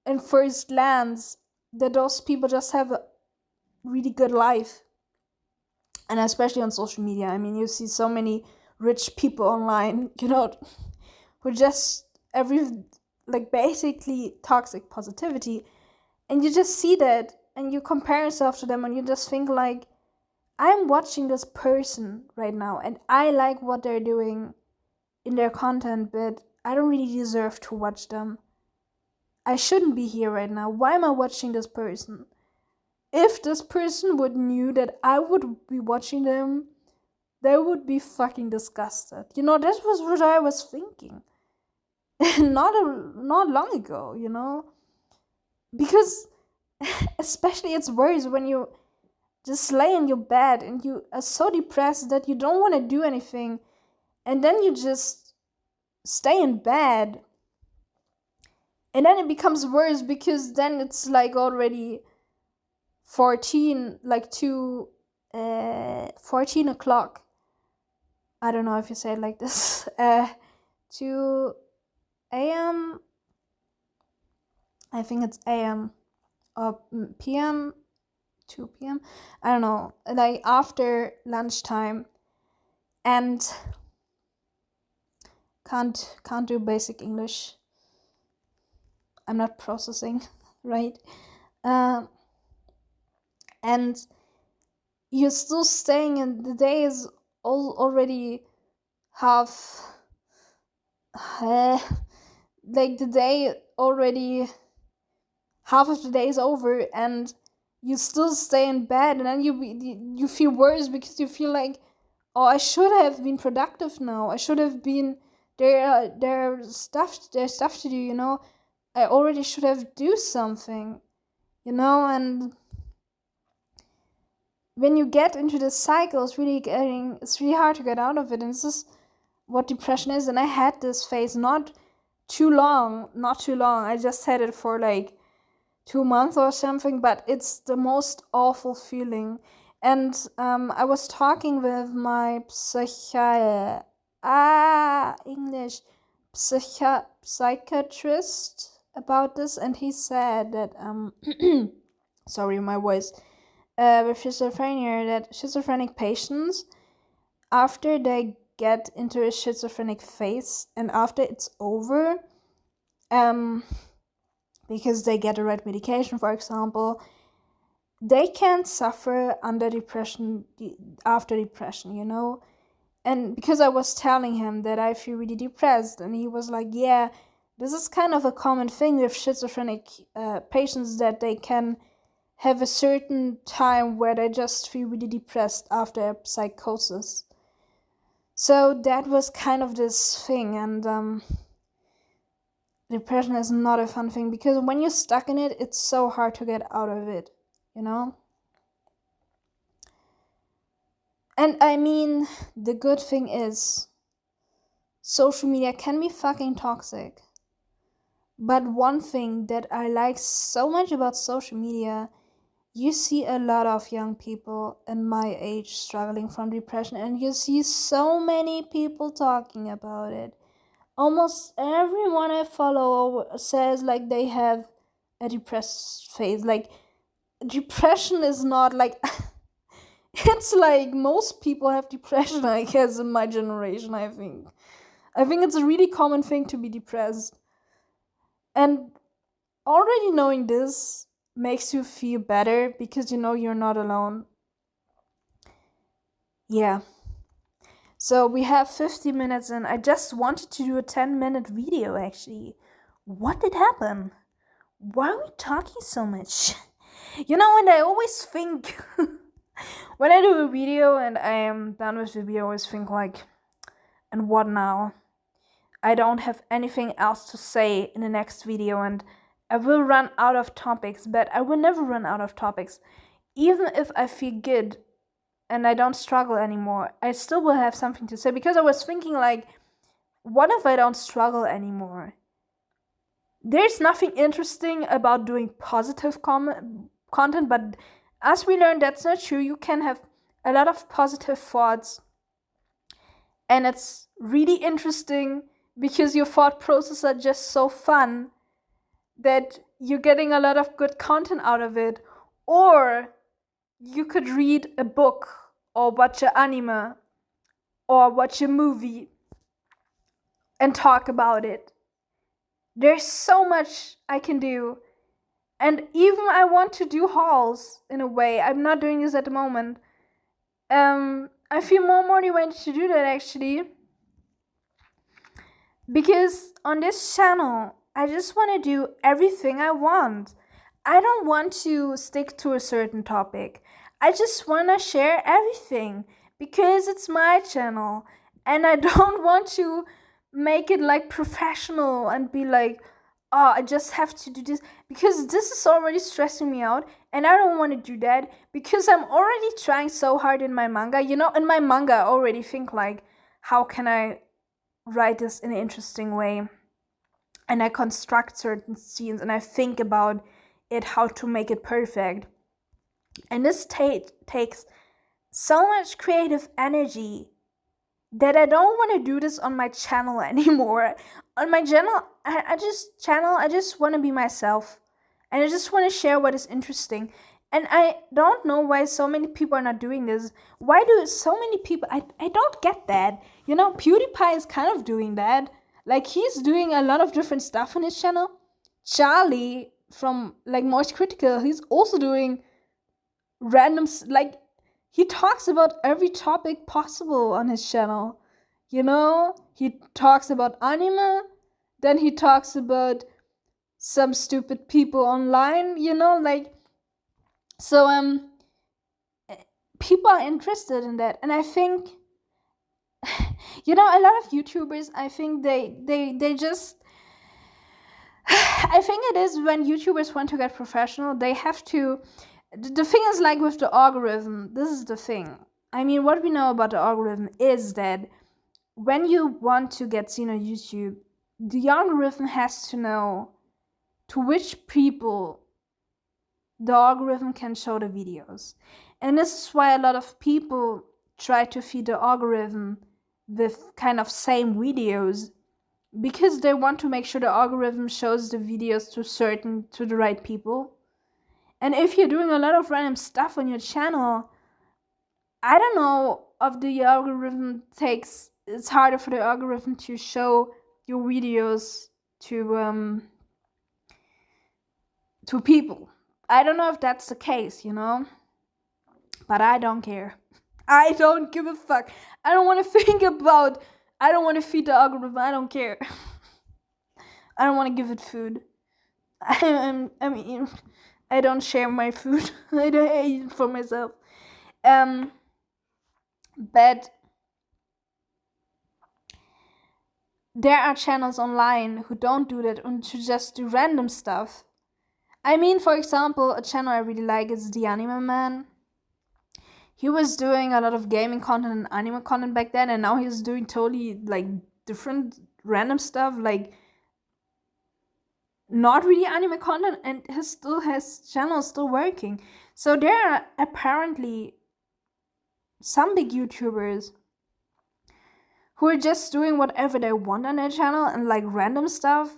Speaker 1: in first glance, that those people just have a really good life. And especially on social media, I mean, you see so many rich people online, who just basically toxic positivity. And you just see that and you compare yourself to them and you just think like, I'm watching this person right now and I like what they're doing in their content, but I don't really deserve to watch them. I shouldn't be here right now. Why am I watching this person? If this person would knew that I would be watching them, they would be fucking disgusted. That was what I was thinking. not long ago, because especially it's worse when you just lay in your bed and you are so depressed that you don't want to do anything, and then you just stay in bed, and then it becomes worse because then it's like already 14, like 14 o'clock. I don't know if you say it like this. 2 a.m. I think it's a.m. or p.m. 2 p.m. I don't know, like after lunchtime, and can't do basic English. I'm not processing, right? And you're still staying, and the day is already half. Like the day already, half of the day is over, and you still stay in bed, and then you feel worse because you feel like, oh, I should have been productive now. I should have been there's stuff to do. I already should have do something, and when you get into this cycle, it's really hard to get out of it, and this is what depression is. And I had this phase not too long. I just had it for like 2 months or something, but it's the most awful feeling. And I was talking with my English psychiatrist about this, and he said that sorry, my voice, with schizophrenia, that schizophrenic patients, after they get into a schizophrenic phase and after it's over, because they get the right medication, for example, they can suffer under depression after depression, you know. And because I was telling him that I feel really depressed, and he was like, yeah, this is kind of a common thing with schizophrenic patients, that they can have a certain time where they just feel really depressed after a psychosis. So that was kind of this thing, and depression is not a fun thing, because when you're stuck in it, it's so hard to get out of it, you know? And I mean, the good thing is, social media can be fucking toxic. But one thing that I like so much about social media, you see a lot of young people in my age struggling from depression, and you see so many people talking about it. Almost everyone I follow says like they have a depressed phase. Like, depression is not like it's like most people have depression, I guess, in my generation. I think it's a really common thing to be depressed. And already knowing this makes you feel better, because you know you're not alone. Yeah. So we have 50 minutes, and I just wanted to do a 10-minute video actually. What did happen? Why are we talking so much? You know, and I always think when I do a video and I am done with the video, I always think like, and what now? I don't have anything else to say in the next video, and I will run out of topics, but I will never run out of topics. Even if I feel good and I don't struggle anymore, I still will have something to say, because I was thinking like, what if I don't struggle anymore? There's nothing interesting about doing positive content, but as we learned, that's not true. You can have a lot of positive thoughts, and it's really interesting because your thought processes are just so fun that you're getting a lot of good content out of it. Or you could read a book or watch an anime or watch a movie and talk about it. There's so much I can do. And even I want to do hauls in a way. I'm not doing this at the moment. I feel more motivated to do that actually. Because on this channel, I just want to do everything I want. I don't want to stick to a certain topic. I just want to share everything because it's my channel. And I don't want to make it like professional and be like, oh, I just have to do this, because this is already stressing me out, and I don't want to do that because I'm already trying so hard in my manga. You know, in my manga, I already think like, how can I write this in an interesting way? And I construct certain scenes and I think about it, how to make it perfect. And this takes so much creative energy that I don't want to do this on my channel anymore. On my channel, I just want to be myself, and I just want to share what is interesting. And I don't know why so many people are not doing this. Why do so many people? I don't get that. You know, PewDiePie is kind of doing that. Like, he's doing a lot of different stuff on his channel. Charlie from like Moist Critical, he's also doing random, like, he talks about every topic possible on his channel. You know, he talks about anime, then he talks about some stupid people online, you know, like, so people are interested in that. And I think, you know, a lot of YouTubers, I think they just I think it is when YouTubers want to get professional, they have to. The thing is, like with the algorithm, this is the thing. I mean, what we know about the algorithm is that when you want to get seen on YouTube, the algorithm has to know to which people the algorithm can show the videos. And this is why a lot of people try to feed the algorithm with kind of same videos, because they want to make sure the algorithm shows the videos to the right people. And if you're doing a lot of random stuff on your channel, I don't know if the algorithm takes it's harder for the algorithm to show your videos to people. I don't know if that's the case, but I don't care. I don't give a fuck. I don't want to I don't want to feed the algorithm. I don't care. I don't want to give it food. I mean, I don't share my food. I don't eat it for myself. But there are channels online who don't do that and to just do random stuff. I mean, for example, a channel I really like is The Anime Man. He was doing a lot of gaming content and anime content back then, and now he's doing totally like different random stuff, like not really anime content, and his channel is still working. So there are apparently some big YouTubers who are just doing whatever they want on their channel and like random stuff,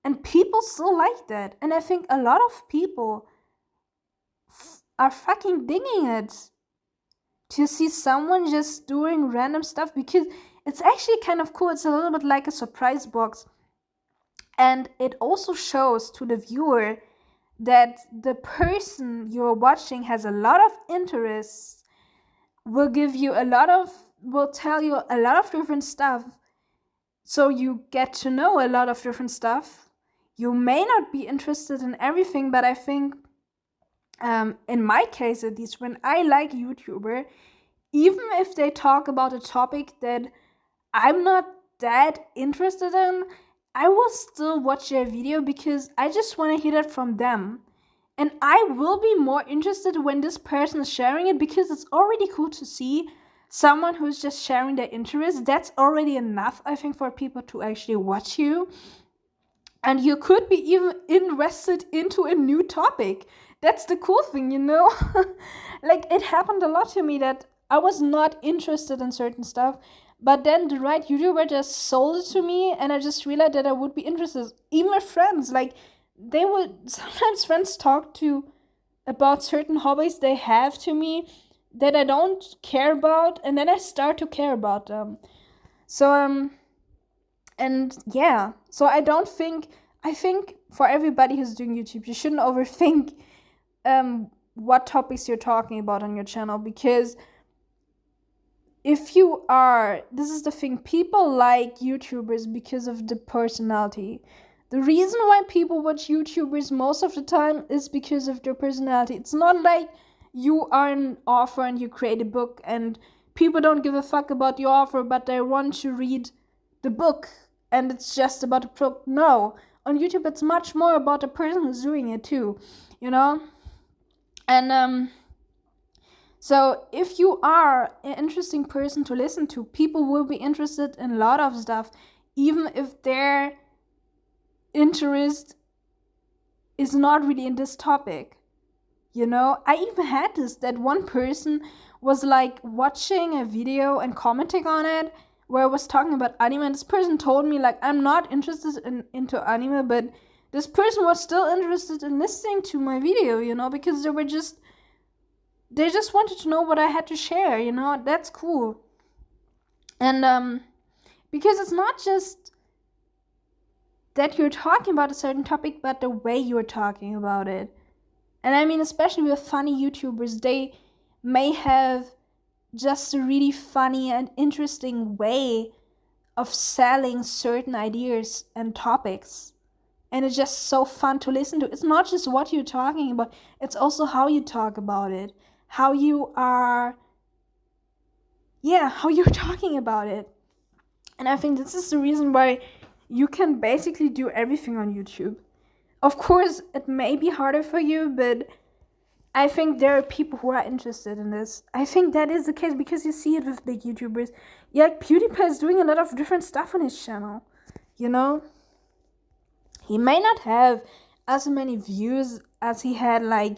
Speaker 1: and people still like that. And I think a lot of people are fucking digging it to see someone just doing random stuff, because it's actually kind of cool. It's a little bit like a surprise box. And it also shows to the viewer that the person you're watching has a lot of interests, will tell you a lot of different stuff. So you get to know a lot of different stuff. You may not be interested in everything, but I think in my case at least, when I like YouTuber, even if they talk about a topic that I'm not that interested in, I will still watch their video because I just want to hear that from them. And I will be more interested when this person is sharing it, because it's already cool to see someone who's just sharing their interest. That's already enough, I think, for people to actually watch you. And you could be even invested into a new topic. That's the cool thing, Like, it happened a lot to me that I was not interested in certain stuff, but then the right YouTuber just sold it to me, and I just realized that I would be interested. Even with friends, like, sometimes friends talk about certain hobbies they have to me that I don't care about, and then I start to care about them. So, and yeah, so I think for everybody who's doing YouTube, you shouldn't overthink what topics you're talking about on your channel, because this is the thing, people like YouTubers because of the personality. The reason why people watch YouTubers most of the time is because of their personality. It's not like you are an author and you create a book and people don't give a fuck about your author, but they want to read the book and it's just about the book. No, on YouTube it's much more about the person who's doing it too, And so if you are an interesting person to listen to, people will be interested in a lot of stuff, even if their interest is not really in this topic. I even had that one person was like watching a video and commenting on it where I was talking about anime, and this person told me like, I'm not interested into anime, but this person was still interested in listening to my video, because they just wanted to know what I had to share, That's cool. And because it's not just that you're talking about a certain topic, but the way you're talking about it. And I mean, especially with funny YouTubers, they may have just a really funny and interesting way of selling certain ideas and topics. And it's just so fun to listen to. It's not just what you're talking about, it's also how you talk about it. How you're talking about it. And I think this is the reason why you can basically do everything on YouTube. Of course, it may be harder for you, but I think there are people who are interested in this. I think that is the case because you see it with big YouTubers. Yeah, PewDiePie is doing a lot of different stuff on his channel, He may not have as many views as he had like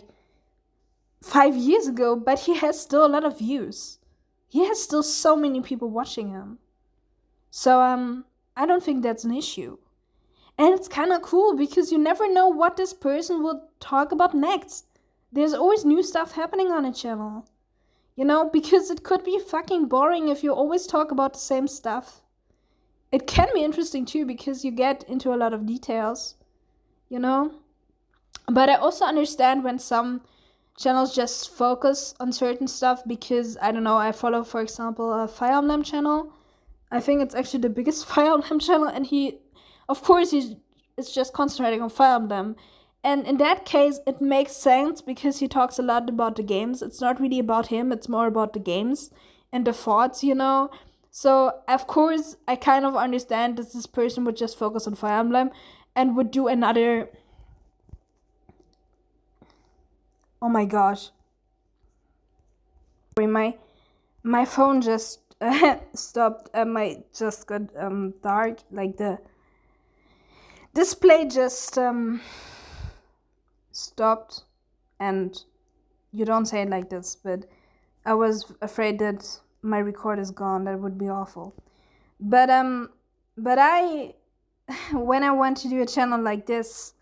Speaker 1: 5 years ago, but he has still a lot of views. He has still so many people watching him. So I don't think that's an issue. And it's kind of cool because you never know what this person will talk about next. There's always new stuff happening on a channel. You know, because it could be fucking boring if you always talk about the same stuff. It can be interesting too because you get into a lot of details, you know? But I also understand when some channels just focus on certain stuff because, I don't know, I follow, for example, a Fire Emblem channel. I think it's actually the biggest Fire Emblem channel, and it's just concentrating on Fire Emblem. And in that case, it makes sense because he talks a lot about the games. It's not really about him, it's more about the games and the thoughts, you know? So, of course, I kind of understand that this person would just focus on Fire Emblem and would do another... Oh my gosh. Sorry, my phone just stopped. My just got dark. Like the display just stopped, and you don't say it like this, but I was afraid that my record is gone. That would be awful. But I when I want to do a channel like this,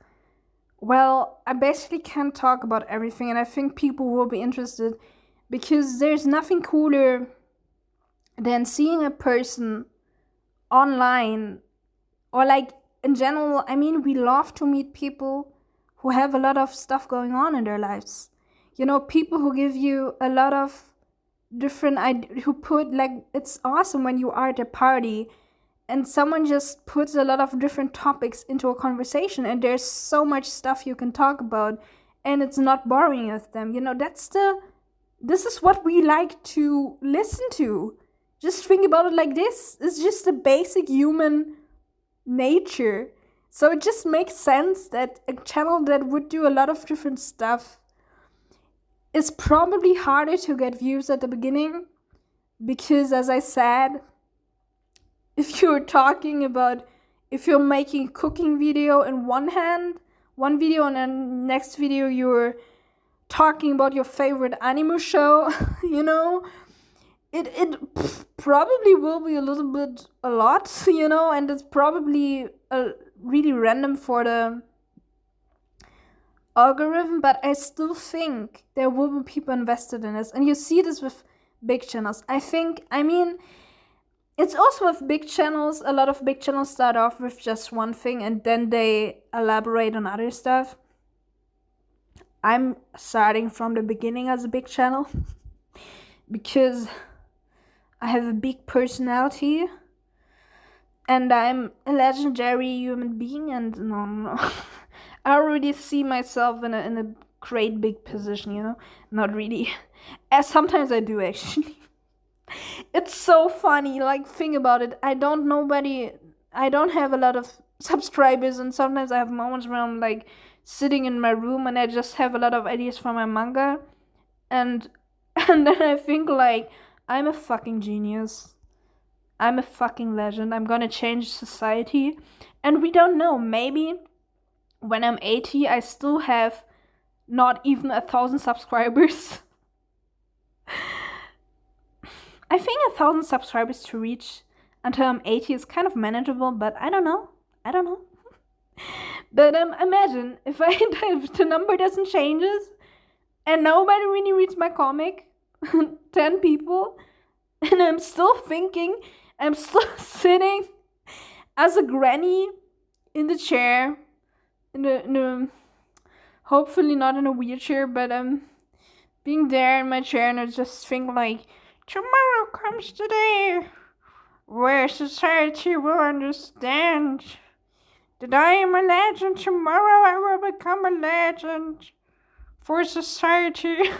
Speaker 1: well, I basically can't talk about everything, and I think people will be interested because there's nothing cooler than seeing a person online, or like in general. I mean, we love to meet people who have a lot of stuff going on in their lives. You know, people who give you a lot of different ideas, who put, like, it's awesome when you are at a party and someone just puts a lot of different topics into a conversation, and there's so much stuff you can talk about, and it's not boring with them. You know, this is what we like to listen to. Just think about it like this. It's just a basic human nature. So it just makes sense that a channel that would do a lot of different stuff is probably harder to get views at the beginning, because, as I said, if you're making a cooking video in one video, and then next video you're talking about your favorite anime show, you know, it probably will be a lot, you know, and it's probably really random for the algorithm, but I still think there will be people invested in this. And you see this with big channels. I mean, it's also with big channels. A lot of big channels start off with just one thing and then they elaborate on other stuff. I'm starting from the beginning as a big channel because I have a big personality and I'm a legendary human being, and no. I already see myself in a great big position, you know? Not really. As sometimes I do, actually. It's so funny, like, think about it. I don't have a lot of subscribers, and sometimes I have moments where I'm like sitting in my room and I just have a lot of ideas for my manga, and then I think, like, I'm a fucking genius. I'm a fucking legend. I'm gonna change society. And we don't know, maybe when I'm 80 I still have not even 1,000 subscribers. I think 1,000 subscribers to reach until I'm 80 is kind of manageable, but I don't know. But imagine if the number doesn't change and nobody really reads my comic, 10 people, and I'm still sitting as a granny in the chair, in the hopefully not in a wheelchair, but being there in my chair, and I just think, like, tomorrow comes the day where society will understand that I am a legend. Tomorrow I will become a legend for society.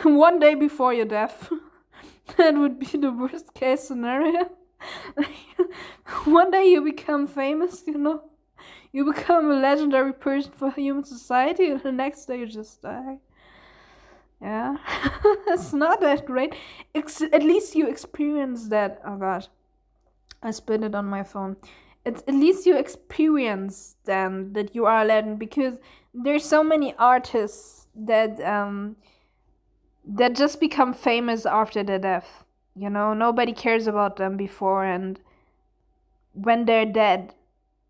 Speaker 1: One day before your death. That would be the worst case scenario. One day you become famous, you know? You become a legendary person for human society, and the next day you just die. Yeah. It's not that great. At least you experience that. Oh god. I spit it on my phone. at least you experience them, that you are a legend, because there's so many artists that just become famous after their death. You know, nobody cares about them before, and when they're dead,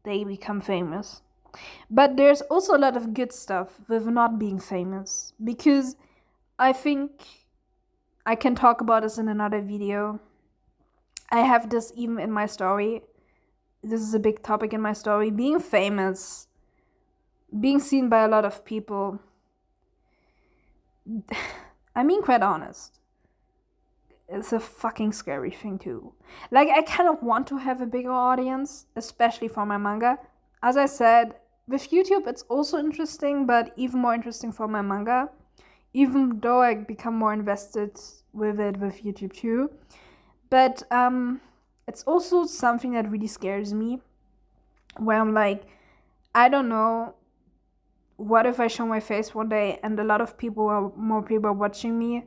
Speaker 1: they become famous. But there's also a lot of good stuff with not being famous, because I think I can talk about this in another video. I have this even in my story. This is a big topic in my story. Being famous, being seen by a lot of people. I mean, quite honest, it's a fucking scary thing too. Like, I kind of want to have a bigger audience, especially for my manga. As I said, with YouTube it's also interesting, but even more interesting for my manga. Even though I become more invested with it with YouTube too. But it's also something that really scares me, where I'm like, I don't know, what if I show my face one day and a lot of more people are watching me?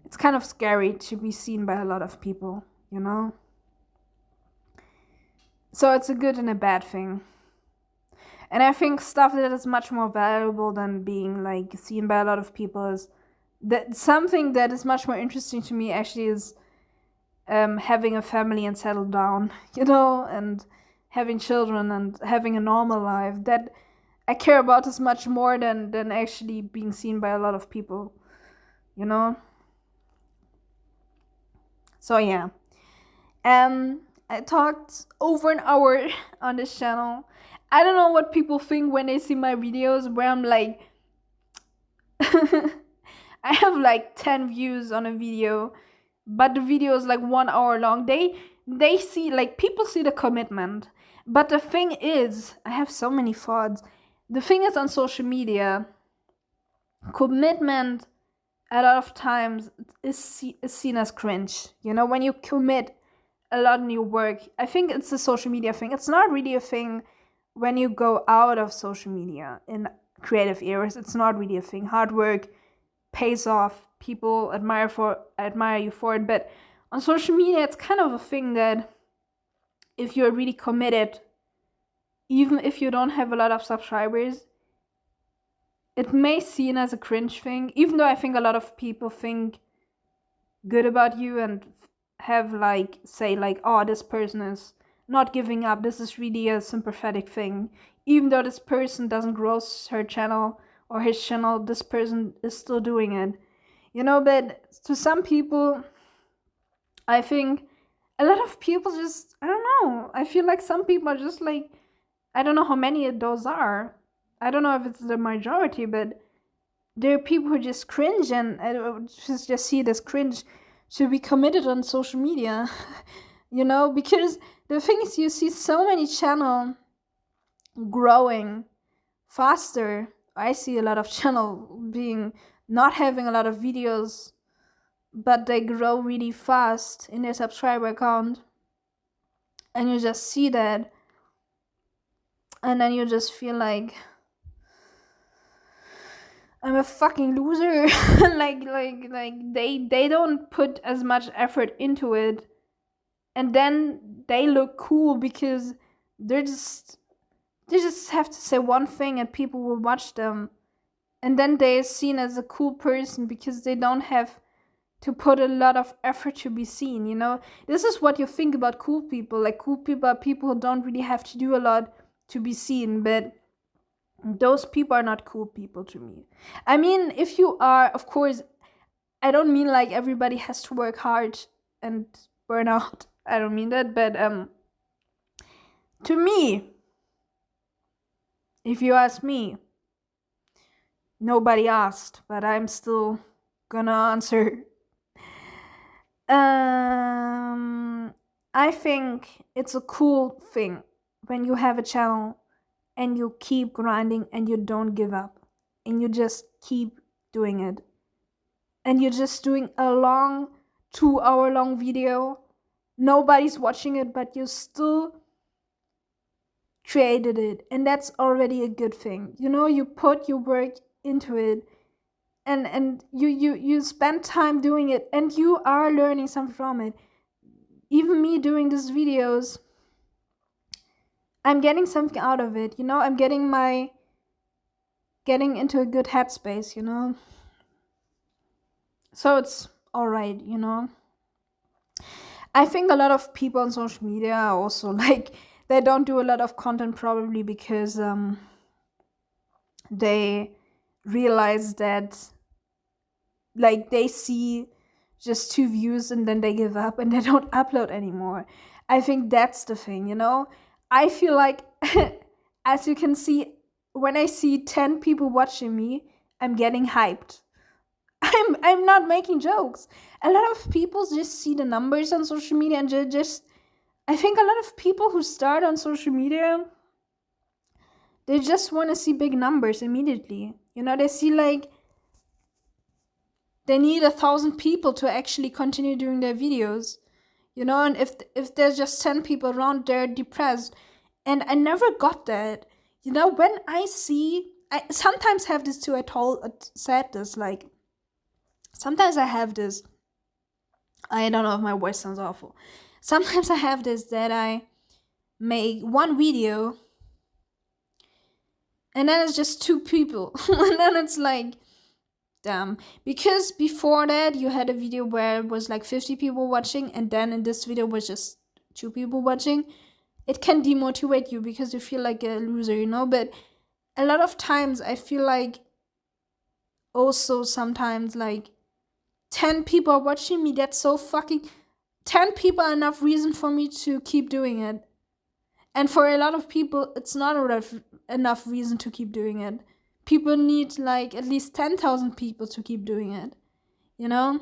Speaker 1: It's kind of scary to be seen by a lot of people, you know? So it's a good and a bad thing. And I think stuff that is much more valuable than being like seen by a lot of people is that something that is much more interesting to me actually is having a family and settle down, you know, and having children and having a normal life. That I care about this much more than actually being seen by a lot of people, you know. So yeah, I talked over an hour on this channel. I don't know what people think when they see my videos, where I'm like, I have like 10 views on a video, but the video is like 1 hour long. They see, like, people see the commitment. But the thing is, I have so many thoughts. The thing is, on social media, commitment a lot of times is seen as cringe. You know, when you commit a lot in your work, I think it's a social media thing. It's not really a thing when you go out of social media in creative areas. It's not really a thing. Hard work pays off. People admire you for it. But on social media, it's kind of a thing that if you're really committed, even if you don't have a lot of subscribers, it may seen as a cringe thing, even though I think a lot of people think good about you and have like, say like, oh, this person is not giving up, this is really a sympathetic thing. Even though this person doesn't grow her channel or his channel, this person is still doing it, you know. But to some people, I think a lot of people just, I don't know, I feel like some people are just like, I don't know how many of those are. I don't know if it's the majority, but there are people who just cringe and just see it as cringe to be committed on social media, you know, because the thing is, you see so many channels growing faster. I see a lot of channel being not having a lot of videos, but they grow really fast in their subscriber count, and you just see that, and then you just feel like, I'm a fucking loser. like they don't put as much effort into it, and then they look cool because they just have to say one thing and people will watch them, and then they're seen as a cool person because they don't have to put a lot of effort to be seen, you know. This is what you think about cool people. Like, cool people are people who don't really have to do a lot to be seen, but those people are not cool people to me. I mean, if you are, of course, I don't mean like everybody has to work hard and burn out. I don't mean that, but to me, if you ask me, nobody asked, but I'm still gonna answer. I think it's a cool thing when you have a channel and you keep grinding and you don't give up and you just keep doing it, and you're just doing a long 2-hour long video, nobody's watching it, but you still created it, and that's already a good thing, you know. You put your work into it, and you spend time doing it, and you are learning something from it. Even me doing these videos, I'm getting something out of it, you know? I'm getting into a good headspace, you know? So it's alright, you know? I think a lot of people on social media are also like, they don't do a lot of content probably because they realize that, like, they see just 2 views and then they give up and they don't upload anymore. I think that's the thing, you know? I feel like, as you can see, when I see 10 people watching me, I'm getting hyped. I'm not making jokes. A lot of people just see the numbers on social media and just I think a lot of people who start on social media, they just want to see big numbers immediately. You know, they see like they need 1,000 people to actually continue doing their videos. You know, and if there's just 10 people around, they're depressed. And I never got that. You know, when I sometimes have this too. Said this, like, sometimes I have this. I don't know if my voice sounds awful. Sometimes I have this that I make one video and then it's just 2 people. And then it's like, damn. Because before that, you had a video where it was like 50 people watching, and then in this video was just 2 people watching. It can demotivate you because you feel like a loser, you know? But a lot of times I feel like also sometimes like 10 people are watching me. That's so fucking 10 people are enough reason for me to keep doing it. And for a lot of people, it's not enough reason to keep doing it. People need like at least 10,000 people to keep doing it, you know?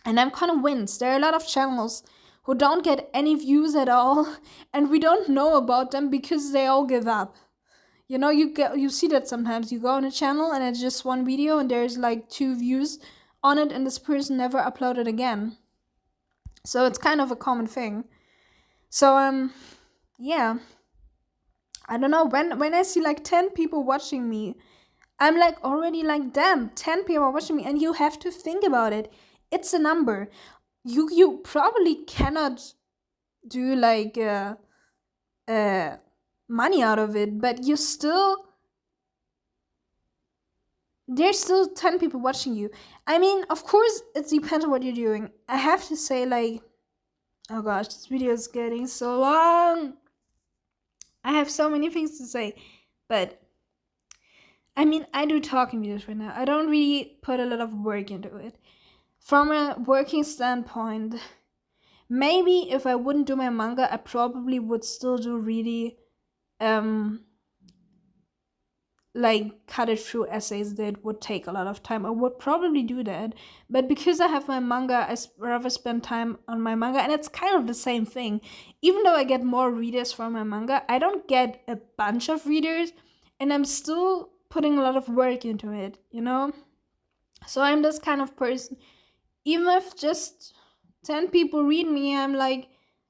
Speaker 1: And I'm convinced there are a lot of channels who don't get any views at all, and we don't know about them because they all give up. You know, you see that sometimes. You go on a channel and it's just one video and there's like 2 views on it, and this person never uploaded again. So it's kind of a common thing. So yeah, I don't know, when I see like 10 people watching me, I'm like already like, damn, 10 people are watching me. And you have to think about it. It's a number. You probably cannot do like money out of it, but there's still 10 people watching you. I mean, of course, it depends on what you're doing. I have to say, like, oh gosh, this video is getting so long. I have so many things to say, but I mean, I do talking videos right now. I don't really put a lot of work into it. From a working standpoint, maybe if I wouldn't do my manga, I probably would still do really like cut it through essays that would take a lot of time. I would probably do that, but because I have my manga, I rather spend time on my manga, and it's kind of the same thing. Even though I get more readers from my manga, I don't get a bunch of readers, and I'm still putting a lot of work into it, you know? So I'm this kind of person. Even if just 10 people read me, I'm like,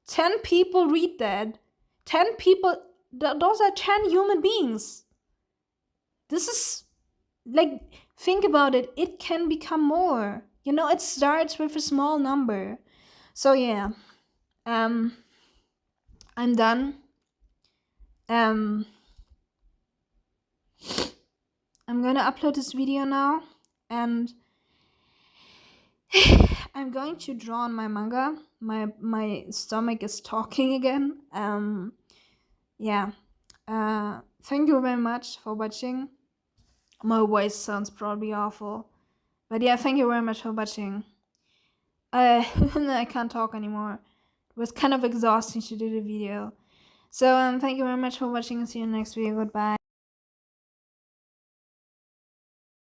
Speaker 1: 10 people read that. 10 people, those are 10 human beings. This is, like, think about it. It can become more. You know, it starts with a small number. So yeah, I'm done. I'm gonna upload this video now, and I'm going to draw on my manga. My stomach is talking again. Yeah. Thank you very much for watching. My voice sounds probably awful, but yeah, thank you very much for watching. I can't talk anymore. It was kind of exhausting to do the video. So thank you very much for watching, and see you in the next video. Goodbye.